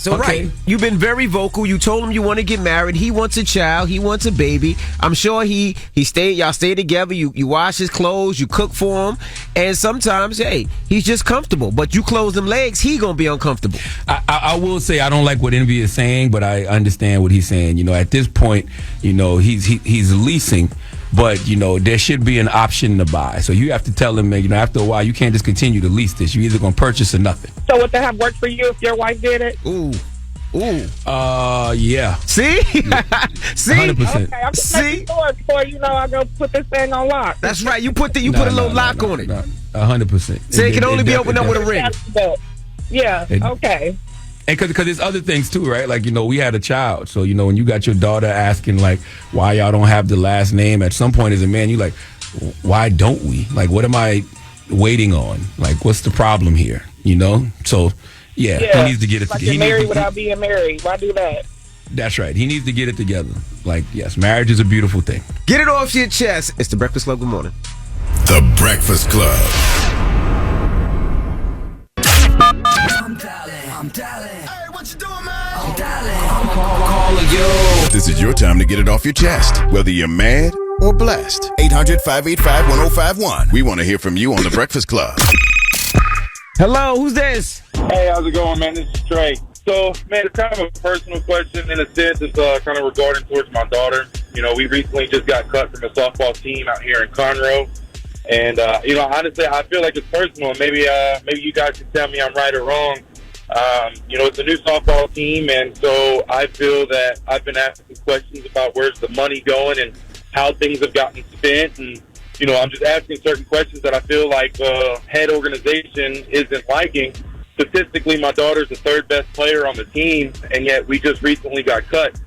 So Okay. right, you've been very vocal. You told him you want to get married. He wants a child. He wants a baby. I'm sure y'all stay together. You wash his clothes. You cook for him. And sometimes, hey, he's just comfortable. But you close them legs, he gonna be uncomfortable. I will say I don't like what Envy is saying, but I understand what he's saying. You know, at this point, you know, he's leasing. But, you know, there should be an option to buy. So you have to tell him, you know, after a while, you can't just continue to lease this. You're either going to purchase or nothing. So would that have worked for you if your wife did it? Ooh. Yeah. See? See? 100%. Okay, I'm just making sure before, I go put this thing on lock. That's right. You put a little lock on it. 100%. So it can only be opened up with a ring. Yeah, okay. And because there's other things too, right? Like, you know, we had a child. So, you know, when you got your daughter asking, like, why y'all don't have the last name, at some point as a man, you like, why don't we? Like, what am I waiting on? Like, what's the problem here? You know? So, yeah. He needs to get it like together. You're married without being married. Why do that? That's right. He needs to get it together. Like, yes, marriage is a beautiful thing. Get it off your chest. It's the Breakfast Club. Good morning. The Breakfast Club. I'm dialing. Hey, what you doing, man? I'm dialing. I'm calling you. This is your time to get it off your chest, whether you're mad or blessed. 800-585-1051. We want to hear from you on The Breakfast Club. Hello, who's this? Hey, how's it going, man? This is Trey. So, man, it's kind of a personal question in a sense. It's kind of regarding towards my daughter. You know, we recently just got cut from a softball team out here in Conroe. And, honestly, I feel like it's personal. Maybe you guys can tell me I'm right or wrong. It's a new softball team, and so I feel that I've been asking questions about where's the money going and how things have gotten spent. And, I'm just asking certain questions that I feel like the head organization isn't liking. Statistically, my daughter's the third best player on the team, and yet we just recently got cut.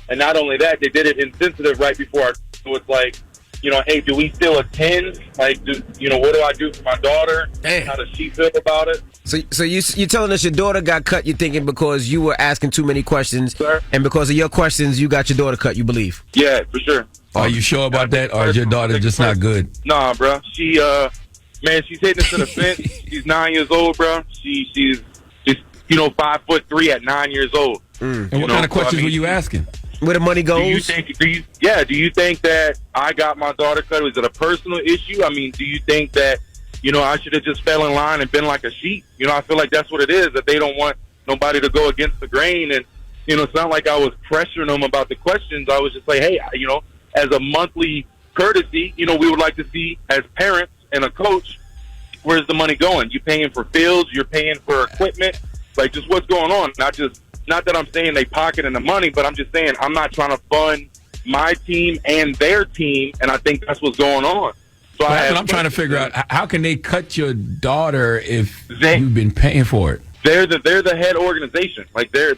And not only that, they did it insensitive right before our – so it's like, hey, do we still attend? Like, what do I do for my daughter? Damn. How does she feel about it? So you're telling us your daughter got cut, you're thinking because you were asking too many questions, Sir? and because of your questions, you got your daughter cut, you believe? Yeah, for sure. Are you sure about that, or is your daughter just not good? Nah, bro. She's hitting us to the fence. She's 9 years old, bro. She's just, 5'3" at 9 years old. And what kind of questions were you asking? Where the money goes? Do you think that I got my daughter cut? Was it a personal issue? I mean, do you think that, I should have just fell in line and been like a sheep? I feel like that's what it is, that they don't want nobody to go against the grain. And, it's not like I was pressuring them about the questions. I was just like, hey, as a monthly courtesy, we would like to see, as parents and a coach, where's the money going? You paying for fields? You're paying for equipment? Like, just what's going on? Not that I'm saying they pocketing the money, but I'm just saying I'm not trying to fund my team and their team, and I think that's what's going on. So that's what I'm trying to figure out. How can they cut your daughter if you've been paying for it? They're the head organization. Like they're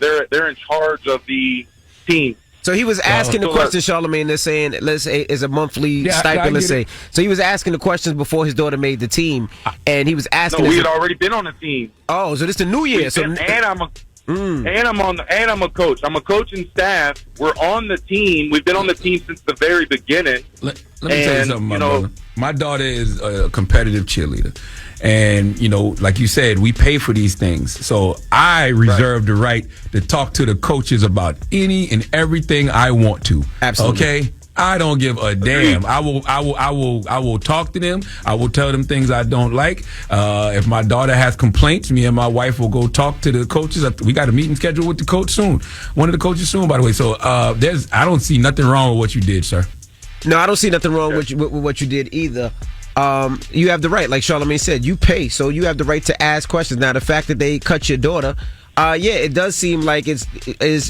in charge of the team. So he was asking the questions, Charlamagne. They're saying, let's say, is a monthly stipend. Let's say. So he was asking the questions before his daughter made the team, and he was asking. No, we had already been on the team. Oh, so this the new year. And I'm a coach. I'm a coach and staff. We're on the team. We've been on the team since the very beginning. Let me tell you something, my brother. My daughter is a competitive cheerleader. And, like you said, we pay for these things. So I reserve the right to talk to the coaches about any and everything I want to. Absolutely. Okay? I don't give a damn. I will talk to them. I will tell them things I don't like. If my daughter has complaints, me and my wife will go talk to the coaches. We got a meeting scheduled with the coach soon. One of the coaches soon, by the way. So I don't see nothing wrong with what you did, sir. No, I don't see nothing wrong with what you did either. You have the right, like Charlamagne said, you pay, so you have the right to ask questions. Now, the fact that they cut your daughter, it does seem like is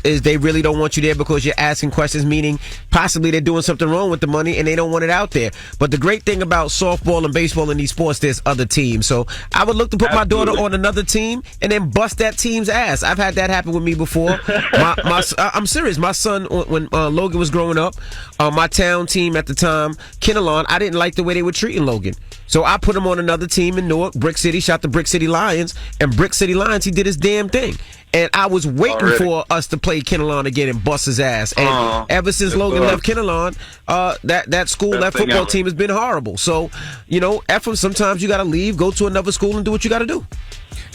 they really don't want you there because you're asking questions, meaning possibly they're doing something wrong with the money and they don't want it out there. But the great thing about softball and baseball and these sports, there's other teams. So I would look to put my daughter on another team and then bust that team's ass. I've had that happen with me before. I'm serious. My son, when Logan was growing up, my town team at the time, Kinnelon, I didn't like the way they were treating Logan. So I put him on another team in Newark, Brick City, shot the Brick City Lions, and Brick City Lions, he did his damn thing. And I was waiting for us to play Kinnelon again and bust his ass. And ever since Logan left Kinnelon, that school, that football team has been horrible. So, effort, sometimes you got to leave, go to another school and do what you got to do.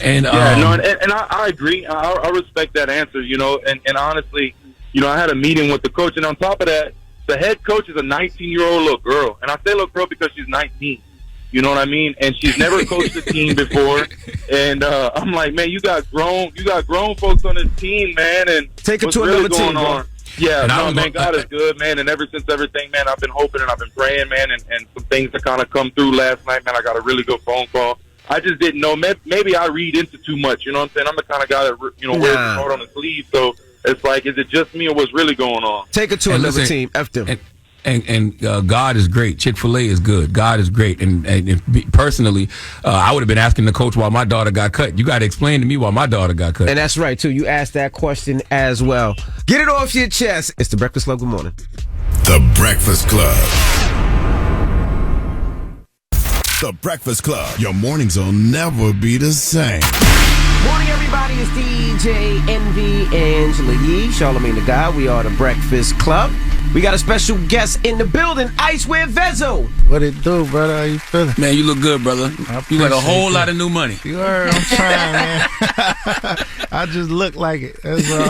And and I agree. I respect that answer. And honestly, I had a meeting with the coach, and on top of that, the head coach is a 19-year-old little girl, and I say little girl because she's 19. You know what I mean? And she's never coached a team before. And I'm like, man, you got grown folks on this team, man. And take it what's to really another going team, on? bro. Yeah, man, God is good, man. And ever since everything, man, I've been hoping and I've been praying, man. And some things that kind of come through last night, man. I got a really good phone call. I just didn't know. Maybe I read into too much. You know what I'm saying? I'm the kind of guy that wears his heart on his sleeve. So it's like, is it just me or what's really going on? Take it to another team. F them. And God is great. Chick-fil-A is good. God is great. And personally, I would have been asking the coach why my daughter got cut. You got to explain to me why my daughter got cut. And that's right, too. You asked that question as well. Get it off your chest. It's the Breakfast Club. Good morning. The Breakfast Club. The Breakfast Club. Your mornings will never be the same. Morning, everybody. It's DJ Envy, Angela Yee, Charlamagne the God. We are the Breakfast Club. We got a special guest in the building, Icewear Vezo. What it do, brother? How you feeling? Man, you look good, brother. You got a whole lot of new money. You heard? I'm trying, man. I just look like it. That's all.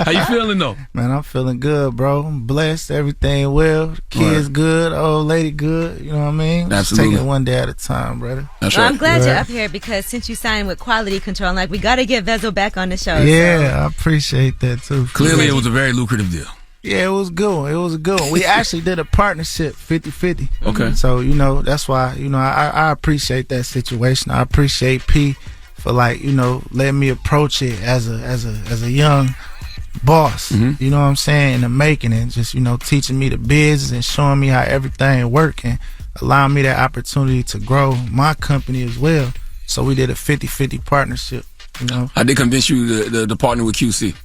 How you feeling, though? Man, I'm feeling good, bro. I'm blessed. Everything well. Kids good. Old lady good. You know what I mean? Absolutely. Just take it one day at a time, brother. That's well, right. I'm glad you're up here because since you signed with Quality Control, I'm like, we got to get Vezo back on the show. Yeah, so. I appreciate that, too. Clearly, it was a very lucrative deal. Yeah, it was good. It was a good one. We actually did a partnership 50-50. Okay. So, that's why, I appreciate that situation. I appreciate P for letting me approach it as a young boss. Mm-hmm. You know what I'm saying? In the making and just, teaching me the business and showing me how everything works and allowing me that opportunity to grow my company as well. So we did a 50-50 partnership, I did convince you to partner with QC.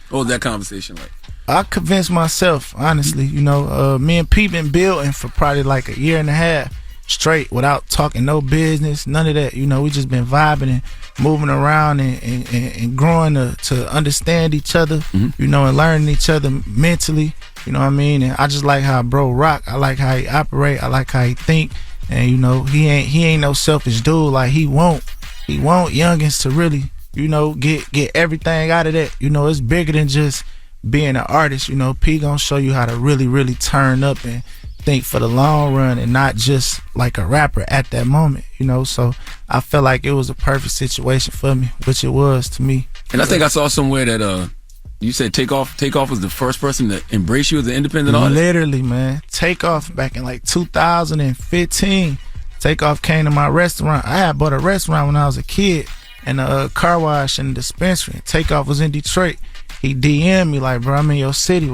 What was that conversation like? I convinced myself, honestly. Me and P been building for probably like a year and a half straight without talking no business, none of that. We just been vibing and moving around and growing to understand each other, and learning each other mentally. You know what I mean? And I just like how bro rock. I like how he operate. I like how he think. And he ain't no selfish dude. Like he want youngins to really get everything out of that. It's bigger than just being an artist. P gonna show you how to really, really turn up and think for the long run and not just like a rapper at that moment, So I felt like it was a perfect situation for me, which it was to me. And I think I saw somewhere that you said Takeoff was the first person to embrace you as an independent artist. Literally, man. Takeoff back in like 2015. Takeoff came to my restaurant. I had bought a restaurant when I was a kid and a car wash and a dispensary. Takeoff was in Detroit. He DM'd me like, bro, I'm in your city.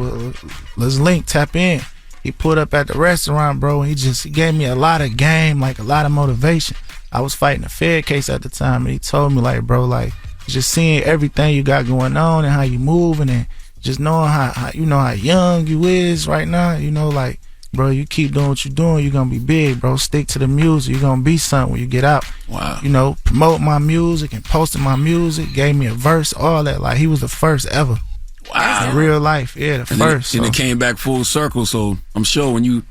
Let's link, tap in. He pulled up at the restaurant, bro, and he gave me a lot of game, like a lot of motivation. I was fighting a Fed case at the time, and he told me, like, bro, like, just seeing everything you got going on and how you moving and just knowing how young you is right now, like, bro, you keep doing what you're doing, you're gonna be big, bro. Stick to the music, you're gonna be something when you get out. Wow. Promote my music and posting my music, gave me a verse, all that. Like, he was the first ever. Wow. In real life, yeah, the first. And it came back full circle, so I'm sure when you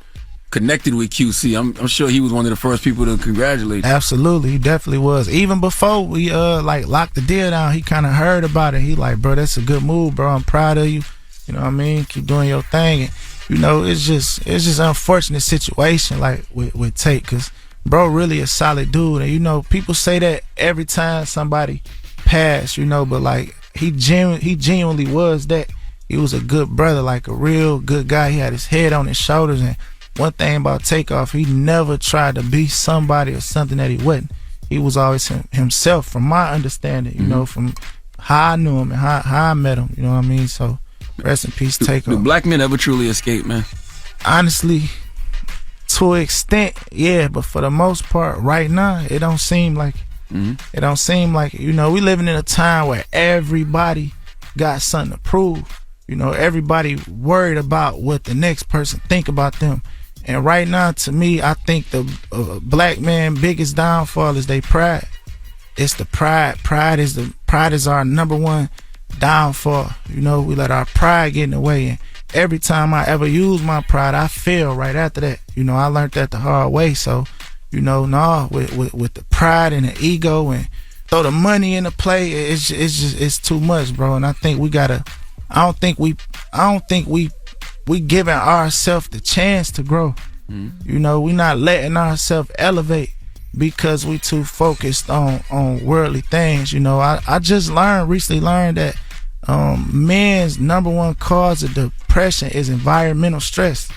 connected with QC, I'm sure he was one of the first people to congratulate you. Absolutely, he definitely was. Even before we locked the deal down, he kind of heard about it. He like, bro, that's a good move, bro. I'm proud of you. You know what I mean? Keep doing your thing. And, it's just unfortunate situation like with Tate, cause bro really a solid dude, and people say that every time somebody passed, but like he genuinely was that. He was a good brother, like a real good guy. He had his head on his shoulders, and one thing about Takeoff, he never tried to be somebody or something that he wasn't. He was always himself, from my understanding, from how I knew him and how I met him, you know what I mean? So rest in peace, Takeoff. Do black men ever truly escape, man? Honestly, to an extent, yeah, but for the most part, right now, it don't seem like it. It don't seem like it. We living in a time where everybody got something to prove. Everybody worried about what the next person think about them. And right now, to me, I think the black man biggest downfall is their pride. It's the pride. Pride is our number one downfall. We let our pride get in the way. And every time I ever use my pride, I fail right after that. I learned that the hard way. So, with the pride and the ego and throw the money into play, it's too much, bro. And I think we gotta. I don't think we giving ourselves the chance to grow. You know, we not letting ourselves elevate because we too focused on worldly things. You know, I just recently learned that men's #1 cause of depression is environmental stress.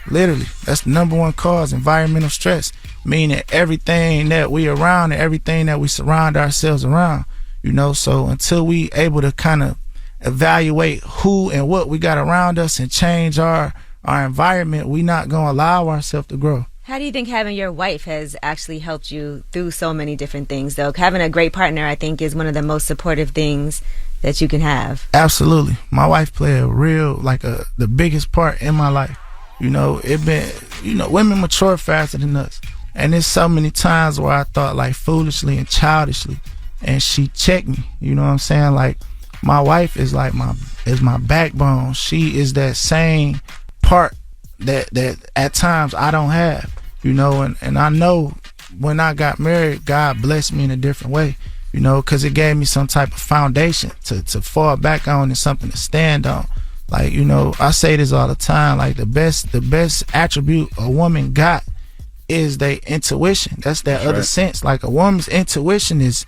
Literally, that's the #1 cause, environmental stress. Meaning everything that we around and everything that we surround ourselves around. You know, so until we able to kind of evaluate who and what we got around us and change our environment, we not gonna allow ourselves to grow. How do you think having your wife has actually helped you through so many different things, though? Having a great partner, I think, is one of the most supportive things that you can have. Absolutely. My wife played the biggest part in my life. You know, women mature faster than us. And there's so many times where I thought like foolishly and childishly, and she checked me. You know what I'm saying? Like, my wife is like my backbone. She is that same part that at times I don't have, you know, and I know when I got married, God blessed me in a different way, you know, because it gave me some type of foundation to fall back on and something to stand on. Like, you know, I say this all the time, like the best attribute a woman got is their intuition. That's that other sense. Like, a woman's intuition is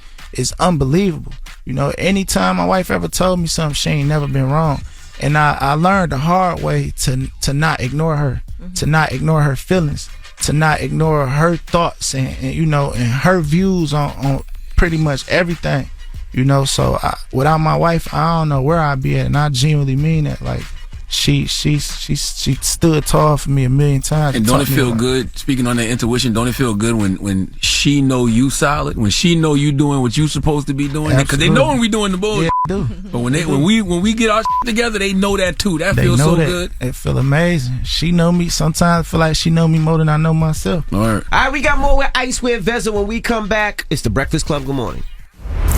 unbelievable. You know, anytime my wife ever told me something, she ain't never been wrong. And I learned the hard way to not ignore her, to not ignore her feelings, to not ignore her thoughts and you know, and her views on pretty much everything. You know, so without my wife, I don't know where I'd be at, and I genuinely mean that. Like, she stood tall for me a million times. And don't it feel good, speaking on that intuition, don't it feel good when she know you solid, when she know you doing what you supposed to be doing? Because they know when we doing the bullshit. Yeah, they do. But when we get our together, they know that too. That feels so good. It feel amazing. She know me. Sometimes I feel like she know me more than I know myself. All right, we got more with Ice with Vezzo. When we come back, it's the Breakfast Club. Good morning.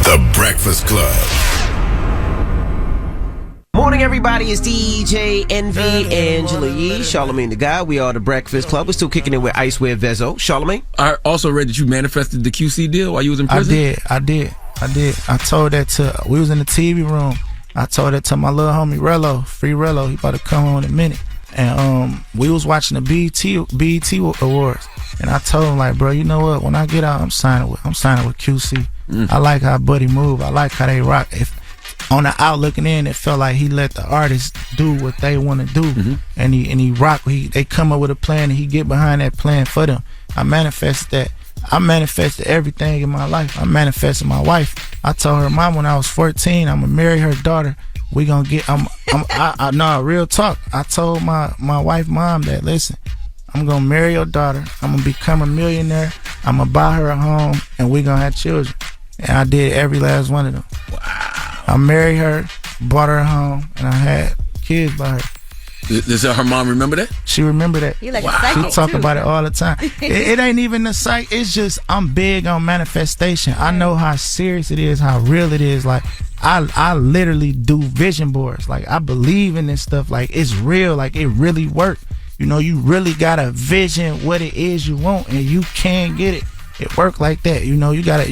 The Breakfast Club. Morning, everybody. It's DJ Envy, Angela Yee, Charlamagne the Guy. We are the Breakfast Club. We're still kicking it with Ice with Vezzo. Charlamagne? I also read that you manifested the QC deal while you was in prison. I did. I told that we was in the TV room. I told that to my little homie Rello, Free Rello. He about to come on in a minute. And we was watching the BET Awards. And I told him, like, bro, you know what? When I get out, I'm signing with QC. I like how Buddy move. I like how they rock. If on the out looking in, it felt like he let the artists do what they want to do, and he rock. They come up with a plan, and he get behind that plan for them. I manifested that. I manifested everything in my life. I manifested my wife. I told her mom when I was 14, I'm gonna marry her daughter. We gonna get. I no, real talk. I told my wife mom that, listen, I'm gonna marry your daughter. I'm gonna become a millionaire. I'm gonna buy her a home, and we gonna have children. And I did every last one of them. Wow. I married her, bought her a home, and I had kids by her. Does her mom remember that? She remember that. You like Wow. a psychic She talk too. about it all the time. It ain't even the psych. It's just I'm big on manifestation. I know how serious it is, how real it is. Like, I literally do vision boards. Like, I believe in this stuff. Like, it's real. Like, it really worked. You know, you really gotta vision what it is you want, and you can get it. It work like that. You know, you gotta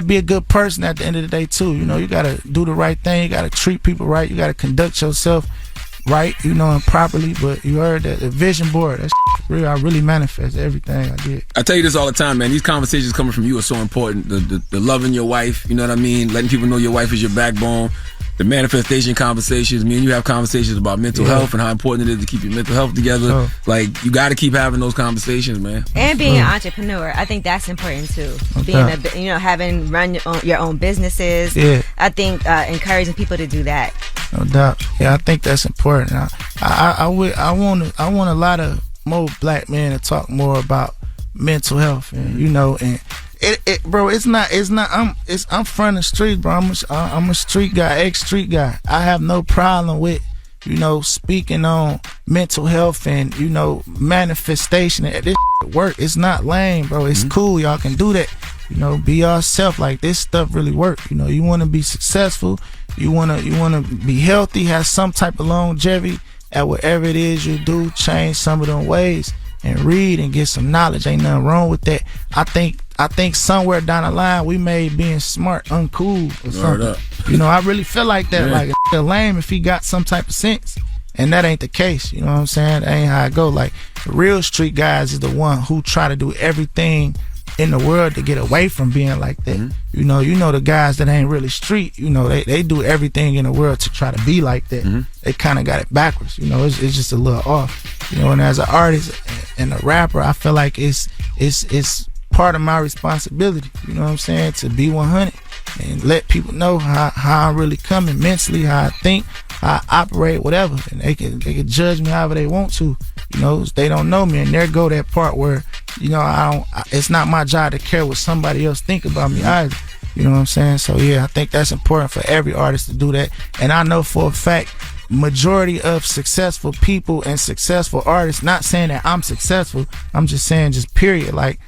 be a good person at the end of the day too. You know, you gotta do the right thing. You gotta treat people right. You gotta conduct yourself right, you know, and properly. But you heard that the vision board, that's real. I really manifest everything I did. I tell you this all the time, man. These conversations coming from you are so important. The loving your wife, you know what I mean? Letting people know your wife is your backbone. The manifestation conversations. Me and you have conversations about mental health and how important it is to keep your mental health together. Like, you got to keep having those conversations, man. And being an entrepreneur, I think that's important too. Having run your own businesses. Yeah. I think encouraging people to do that. No doubt. Yeah, I think that's important. I want a lot of more black men to talk more about mental health, and you know, and bro, it's not. I'm from the street, bro. I'm a street guy, ex-street guy. I have no problem with, you know, speaking on mental health and, you know, manifestation. This work. It's not lame, bro. It's cool. Y'all can do that. You know, be yourself. Like, this stuff really work. You know, you want to be successful. You want to be healthy. Have some type of longevity at whatever it is you do. Change some of them ways and read and get some knowledge. Ain't nothing wrong with that. I I think somewhere down the line we made being smart uncool or something. You know, I really feel like that. Yeah. Like a nigga lame if he got some type of sense. And that ain't the case. You know what I'm saying? That ain't how it go. Like, the real street guys is the one who try to do everything in the world to get away from being like that. Mm-hmm. You know the guys that ain't really street, you know, they do everything in the world to try to be like that. Mm-hmm. They kind of got it backwards. You know, it's just a little off. You know, and as an artist and a rapper, I feel like it's part of my responsibility. You know what I'm saying? To be 100 and let people know how I'm really coming mentally, how I think, how I operate, whatever. And they can judge me however they want to. You know, they don't know me, and there go that part where, you know, it's not my job to care what somebody else think about me either. You know what I'm saying? So yeah, I think that's important for every artist to do that. And I know for a fact, majority of successful people and successful artists, not saying that I'm successful, I'm just saying just period, like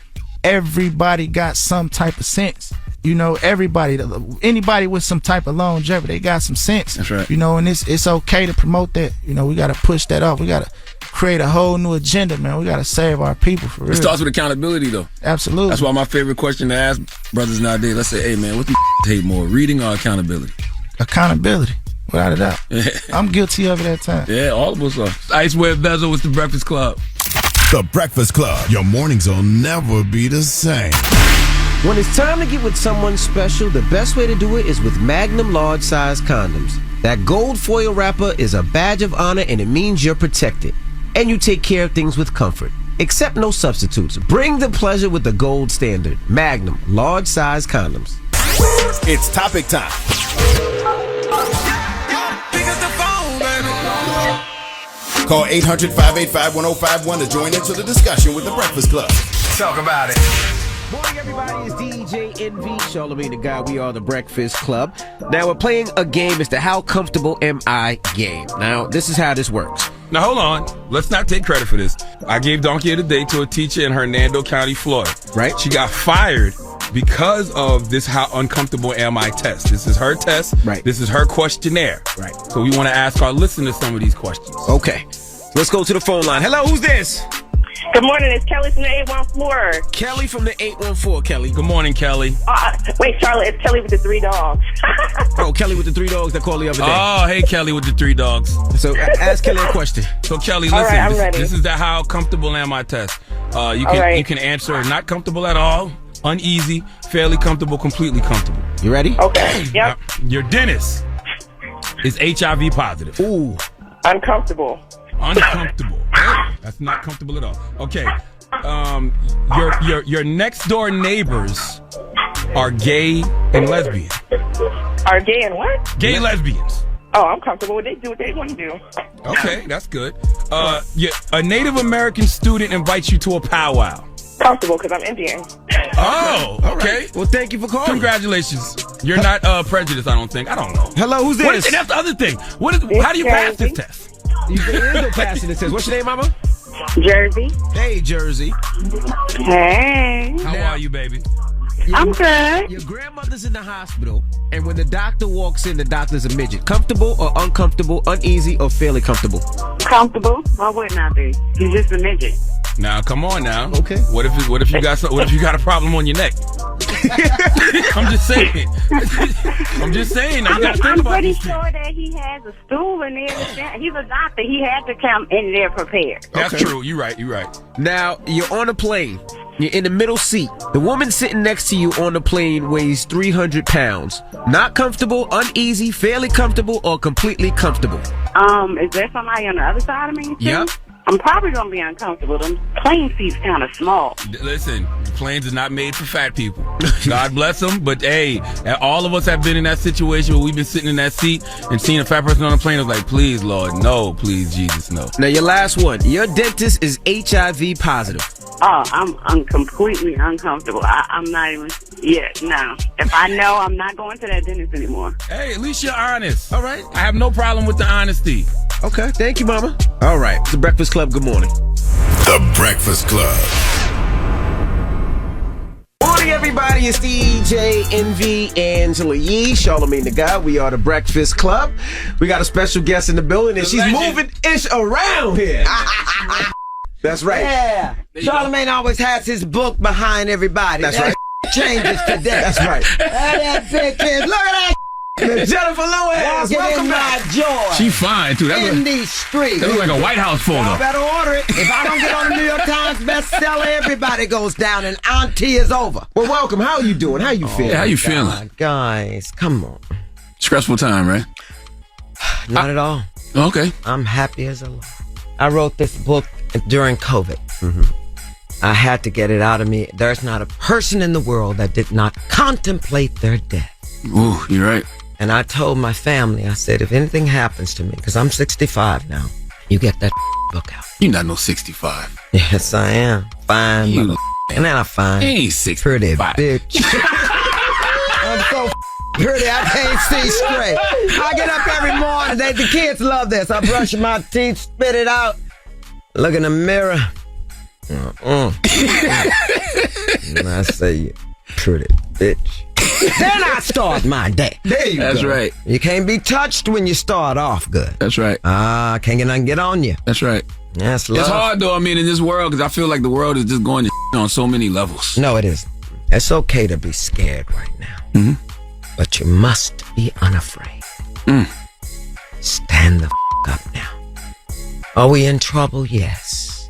everybody got some type of sense. You know, anybody with some type of longevity, they got some sense. That's right. You know, and it's okay to promote that. You know, we got to push that off. We got to create a whole new agenda, man. We got to save our people for real. It starts with accountability, though. Absolutely. That's why my favorite question to ask brothers nowadays, let's say, hey, man, what the hate more, reading or accountability? Accountability, without a doubt. I'm guilty of it at times. Yeah, all of us are. Ice Web Bezel with The Breakfast Club. The Breakfast Club. Your mornings will never be the same. When it's time to get with someone special, the best way to do it is with Magnum large size condoms. That gold foil wrapper is a badge of honor, and it means you're protected. And you take care of things with comfort. Accept no substitutes. Bring the pleasure with the gold standard. Magnum large size condoms. It's topic time. Call 800-585-1051 to join into the discussion with The Breakfast Club. Talk about it. Morning, everybody. It's DJ NV, Charlamagne the Guy. We are The Breakfast Club. Now, we're playing a game. It's the How Comfortable Am I game. Now, this is how this works. Now, hold on. Let's not take credit for this. I gave Donkey of the Day to a teacher in Hernando County, Florida. Right. She got fired because of this How Uncomfortable Am I test. This is her test. Right. This is her questionnaire. Right. So we want to ask our listeners some of these questions. Okay. Let's go to the phone line. Hello, who's this? Good morning, it's Kelly from the 814. Kelly from the 814, Kelly. Good morning, Kelly. Wait, Charlotte, it's Kelly with the 3 dogs. Oh, Kelly with the 3 dogs that called the other day. Oh, hey, Kelly with the 3 dogs. So ask Kelly a question. So, Kelly, All listen. right, I'm ready. This is the How Comfortable Am I test. You can answer not comfortable at all, uneasy, fairly comfortable, completely comfortable. You ready? Okay, yep. Your dentist is HIV positive. Ooh. Uncomfortable. Uncomfortable. That's not comfortable at all. Okay. Your next door neighbors are gay and lesbian. Are gay and what? Gay lesbians. Oh, I'm comfortable with they do what they want to do. Okay, that's good. A Native American student invites you to a powwow. Comfortable because I'm Indian. Oh, okay. Well, thank you for calling. Congratulations. You're not prejudiced, I don't think. I don't know. Hello, who's this? That's the other thing. How do you pass this test? There is no passing this test. What's your name, mama? Jersey. Hey, Jersey. Hey. How are you, baby? I'm good. Your grandmother's in the hospital, and when the doctor walks in, the doctor's a midget. Comfortable or uncomfortable, uneasy or fairly comfortable? Comfortable? Why wouldn't I be? He's just a midget. Now, come on now. Okay. What if you got a problem on your neck? I'm just saying. I'm just saying. I gotta think I'm about pretty this thing. sure that he has a stool in there. He's a doctor. He had to come in there prepared. That's Okay. true. You're right. Now, you're on a plane. You're in the middle seat. The woman sitting next to you on the plane weighs 300 pounds. Not comfortable, uneasy, fairly comfortable, or completely comfortable? Is there somebody on the other side of me? too? Yep. I'm probably gonna be uncomfortable. Them plane seats kind of small. Listen, planes are not made for fat people. God bless them, but hey, all of us have been in that situation where we've been sitting in that seat and seeing a fat person on a plane. I was like, please, Lord, no, please, Jesus, no. Now, your last one. Your dentist is HIV positive. Oh, I'm completely uncomfortable. I'm not even. Yeah, no. If I know, I'm not going to that dentist anymore. Hey, at least you're honest. All right. I have no problem with the honesty. Okay, thank you, mama. All right, The Breakfast Club, good morning. The Breakfast Club. Morning, everybody. It's DJ NV, Angela Yee, Charlamagne the Guy. We are The Breakfast Club. We got a special guest in the building, and she's legend. moving ish around here. That's right. Yeah. Charlamagne always has his book behind everybody. That's right. changes today. That's right. That bitch is. Look at that. Jennifer Lewis, Walking welcome in back. my joy. She fine too. In these streets. That look like a White House photo. Y'all better order it. If I don't get on the New York Times bestseller, everybody goes down and Auntie is over. Well, welcome. How are you doing? How you feeling? Yeah, how you feeling? Guys, come on. Stressful time, right? Not at all. Okay. I'm happy as a lark. I wrote this book during COVID. I had to get it out of me. There's not a person in the world that did not contemplate their death. Ooh, you're right. And I told my family, I said, if anything happens to me, because I'm 65 now, you get that book out. You're not no 65. Yes, I am. Fine. You and then I find ain't 65. Pretty bitch. I'm so pretty, I can't see straight. I get up every morning. The kids love this. I brush my teeth, spit it out, look in the mirror. And I say, pretty bitch. Then I start my day. There you go. That's right. You can't be touched when you start off good. That's right. Can't get nothing get on you. That's right. That's love. It's hard though. I mean, in this world, because I feel like the world is just going to on so many levels. No, it isn't. It's okay to be scared right now. But you must be unafraid. Stand the up now. Are we in trouble? Yes.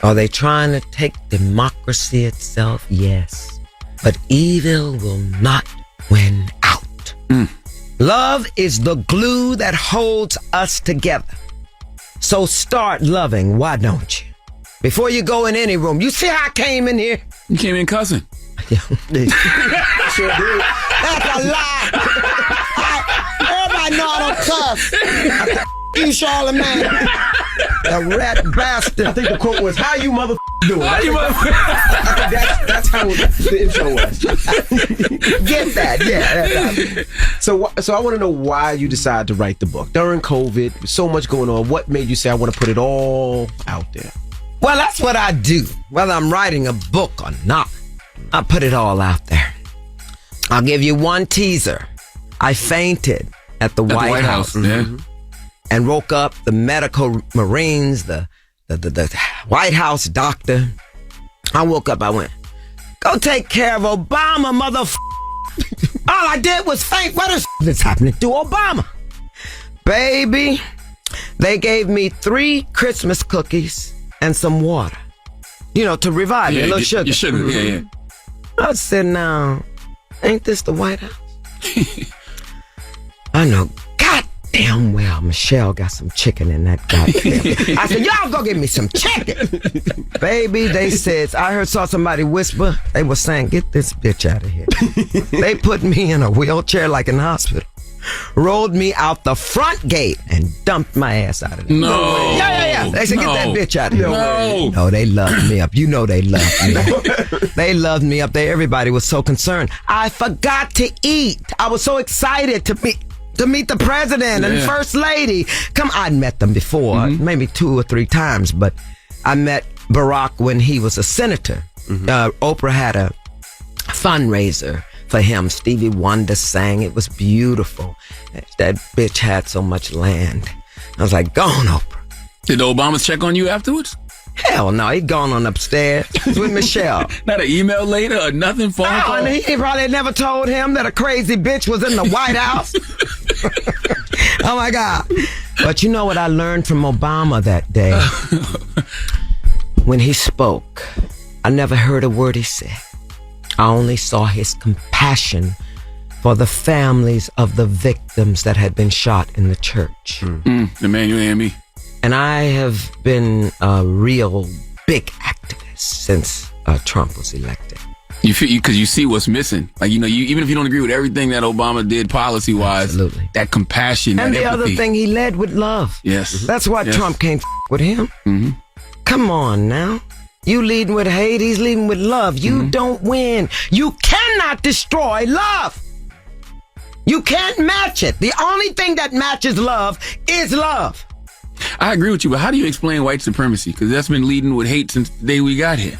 Are they trying to take democracy itself? Yes. But evil will not win out. Love is the glue that holds us together. So start loving, why don't you? Before you go in any room. You see how I came in here? You came in cussing. Sure did. That's a lie. Everybody know I don't cuss. You, Charlamagne. The rat bastard. I think the quote was, how you mother doing? How you That's how the intro was. Get that, yeah. So I want to know why you decided to write the book. During COVID, with so much going on, what made you say, I want to put it all out there? Well, that's what I do. Whether I'm writing a book or not, I put it all out there. I'll give you one teaser. I fainted at the White House. Yeah. And woke up the medical Marines, the White House doctor. I woke up, I went, go take care of Obama, All I did was faint. What is happening to Obama? Baby, they gave me 3 Christmas cookies and some water. You know, to revive me, a little sugar. Your sugar, yeah. I said, now, ain't this the White House? I know. Damn well, Michelle got some chicken in that goddamn. I said, y'all go get me some chicken. Baby, they said, saw somebody whisper. They were saying, get this bitch out of here. They put me in a wheelchair like in the hospital. Rolled me out the front gate and dumped my ass out of there. No. Yeah. They said, get that bitch out of here. No, they loved me up. You know they loved me. They loved me up there. Everybody was so concerned. I forgot to eat. I was so excited to meet the president and first lady. I'd met them before, maybe 2 or 3 times, but I met Barack when he was a senator. Oprah had a fundraiser for him. Stevie Wonder sang. It was beautiful. That bitch had so much land. I was like, go on, Oprah. Did the Obamas check on you afterwards? Hell no, he'd gone on upstairs with Michelle. Not an email later or nothing, phone call? And he probably never told him that a crazy bitch was in the White House. Oh my God. But you know what I learned from Obama that day? When he spoke, I never heard a word he said. I only saw his compassion for the families of the victims that had been shot in the church. Emmanuel and me. And I have been a real big activist since Trump was elected. You feel because you see what's missing. Like, you know, even if you don't agree with everything that Obama did policy wise, absolutely, that compassion and that the empathy. other thing, he led with love. Yes, that's why Trump can't with him. Come on now. You leading with hate, he's leading with love. You don't win. You cannot destroy love. You can't match it. The only thing that matches love is love. I agree with you, but how do you explain white supremacy? Because that's been leading with hate since the day we got here.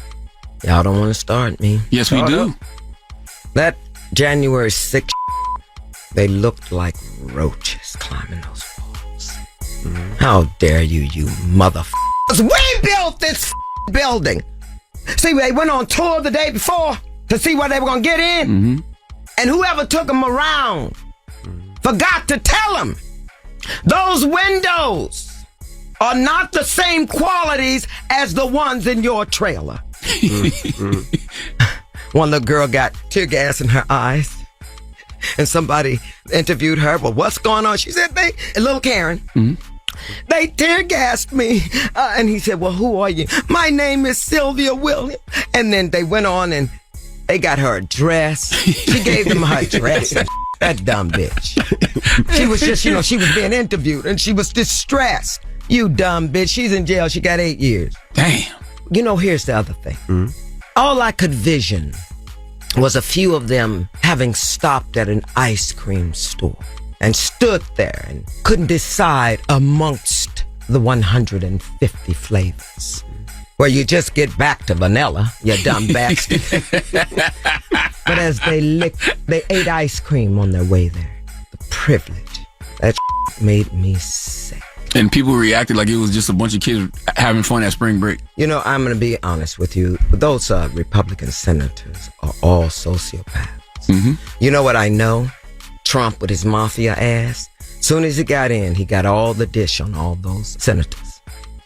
Y'all don't want to start me. Yes, we do. That January 6th, they looked like roaches climbing those walls. How dare you motherfuckers. We built this building. See, they went on tour the day before. to see what they were going to get in. Mm-hmm. And whoever took them around forgot to tell them those windows are not the same qualities as the ones in your trailer. One little girl got tear gas in her eyes. And somebody interviewed her. Well, what's going on? She said, little Karen, they tear gassed me. And he said, well, who are you? My name is Sylvia Williams. And then they went on and they got her a dress. She gave them her dress. That dumb bitch. She was just, she was being interviewed and she was distressed. You dumb bitch. She's in jail. She got 8 years. Damn. Here's the other thing. All I could vision was a few of them having stopped at an ice cream store and stood there and couldn't decide amongst the 150 flavors. Where you just get back to vanilla, you dumb bastard. But as they ate ice cream on their way there. The privilege. That made me sick. And people reacted like it was just a bunch of kids having fun at spring break. I'm going to be honest with you. Those Republican senators are all sociopaths. Mm-hmm. You know what I know? Trump with his mafia ass. Soon as he got in, he got all the dish on all those senators.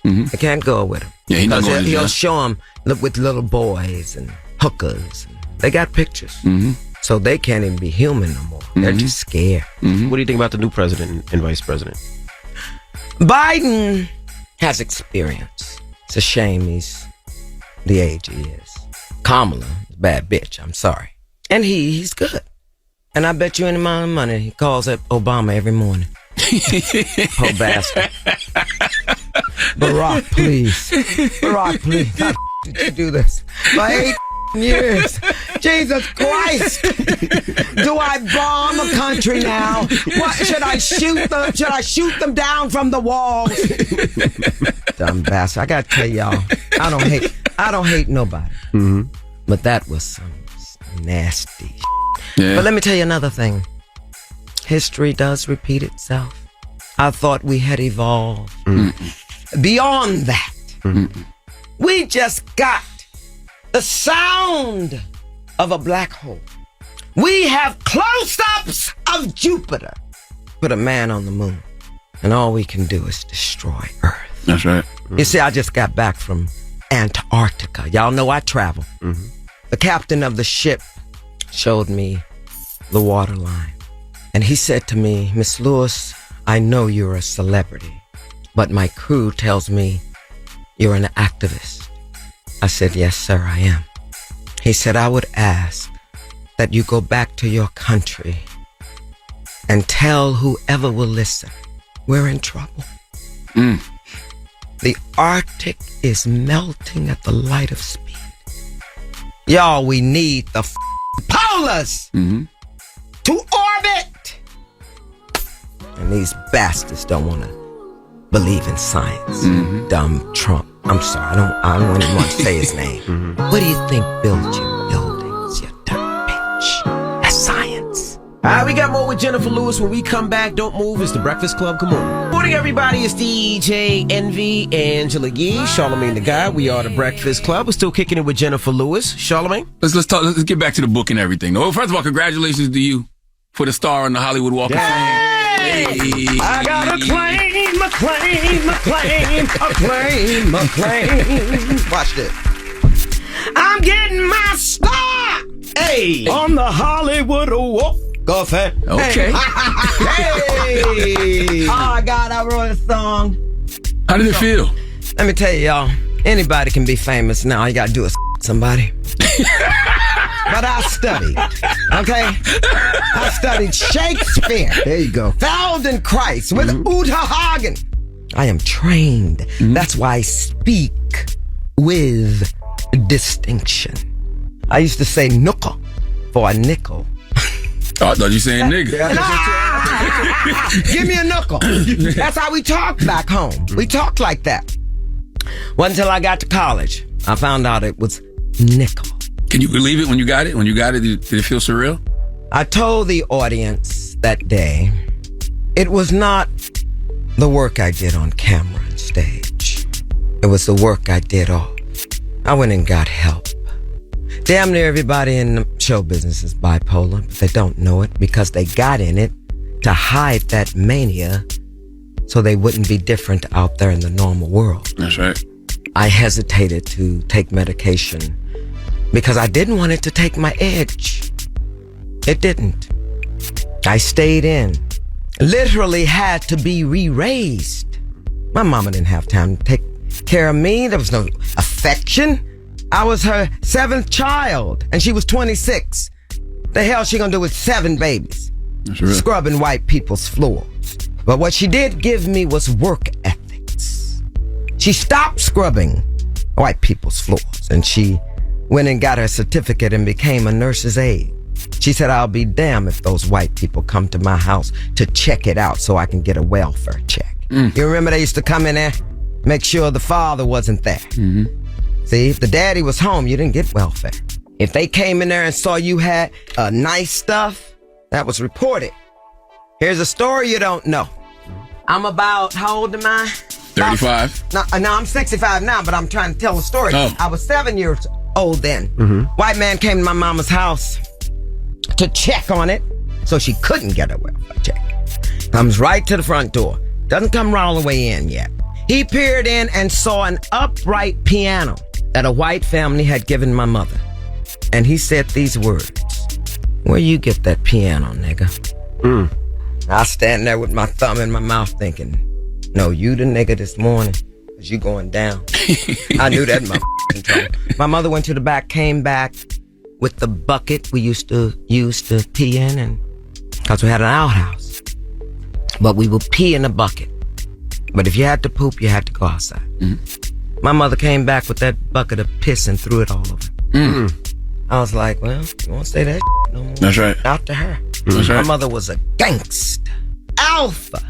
Mm-hmm. I can't go with him. Yeah, he'll show them with little boys and hookers. They got pictures. Mm-hmm. So they can't even be human no more. They're just scared. What do you think about the new president and vice president? Biden has experience. It's a shame he's the age he is. Kamala is a bad bitch, I'm sorry. And he's good. And I bet you any amount of money he calls up Obama every morning. Poor bastard. Barack, please. Barack, please. How did you do this? For 8 years. Jesus Christ. Do I bomb a country now? What should I shoot them? Should I shoot them down from the walls? Dumb bastard. I gotta tell y'all, I don't hate nobody. But that was some nasty Yeah. But let me tell you another thing. History does repeat itself. I thought we had evolved. Beyond that, we just got the sound of a black hole. We have close-ups of Jupiter. Put a man on the moon, and all we can do is destroy Earth. That's right. You see, I just got back from Antarctica. Y'all know I travel. The captain of the ship showed me the waterline. And he said to me, Miss Lewis, I know you're a celebrity, but my crew tells me you're an activist. I said, yes, sir, I am. He said, I would ask that you go back to your country and tell whoever will listen, we're in trouble. The Arctic is melting at the light of speed. Y'all, we need the polars to orbit. And these bastards don't want to believe in science. Dumb Trump. I'm sorry, I don't even want to say his name. What do you think built your buildings, you dumb bitch? That's science. All right, we got more with Jennifer Lewis when we come back. Don't move. It's the Breakfast Club. Come on. Good morning, everybody. It's DJ Envy, Angela Yee, Charlamagne the Guy. We are the Breakfast Club. We're still kicking it with Jennifer Lewis. Charlamagne? Let's talk. Let's get back to the book and everything. Well, first of all, congratulations to you for the star on the Hollywood Walk of Fame. Hey. I got a claim, a claim, a claim, a claim, a claim. Watch this. I'm getting my star. Hey. On the Hollywood Walk of Fame. Okay. Hey. Oh, God, I wrote a song. How did it feel? Let me tell you, y'all. Anybody can be famous now. All you gotta do is somebody. But I studied, okay? I studied Shakespeare. There you go. Feldenkrais with Uta Hagen. I am trained. That's why I speak with distinction. I used to say nickel for a nickel. Oh, I thought you saying nigga. Give me a nickel. That's how we talk back home. We talk like that. Wasn't until I got to college, I found out it was nickel. Can you believe it when you got it? When you got it, did it feel surreal? I told the audience that day, it was not the work I did on camera and stage. It was the work I did off. I went and got help. Damn near everybody in the show business is bipolar, but they don't know it because they got in it to hide that mania so they wouldn't be different out there in the normal world. That's right. I hesitated to take medication because I didn't want it to take my edge. It didn't. I stayed in. Literally had to be re-raised. My mama didn't have time to take care of me. There was no affection. I was her 7th child, and she was 26. The hell she gonna do with 7 babies? That's real. Scrubbing white people's floors. But what she did give me was work ethics. She stopped scrubbing white people's floors, and she went and got her certificate and became a nurse's aide. She said, I'll be damned if those white people come to my house to check it out so I can get a welfare check. You remember they used to come in there, make sure the father wasn't there. See, if the daddy was home, you didn't get welfare. If they came in there and saw you had nice stuff, that was reported. Here's a story you don't know. I'm about, how old am I? 35. No, I'm 65 now, but I'm trying to tell a story. Oh. I was 7 years old then. White man came to my mama's house to check on it so she couldn't get a welfare check. Comes right to the front door. Doesn't come all the way in yet. He peered in and saw an upright piano that a white family had given my mother. And he said these words, where you get that piano, nigga? I stand there with my thumb in my mouth thinking, no, you the nigga this morning, because you going down. I knew that in my trouble. My mother went to the back, came back with the bucket we used to use to pee in, and because we had an outhouse. But we would pee in a bucket. But if you had to poop, you had to go outside. My mother came back with that bucket of piss and threw it all over. I was like, well, you won't say that no more. That's right. Out to her. That's My right. mother was a gangster. Alpha.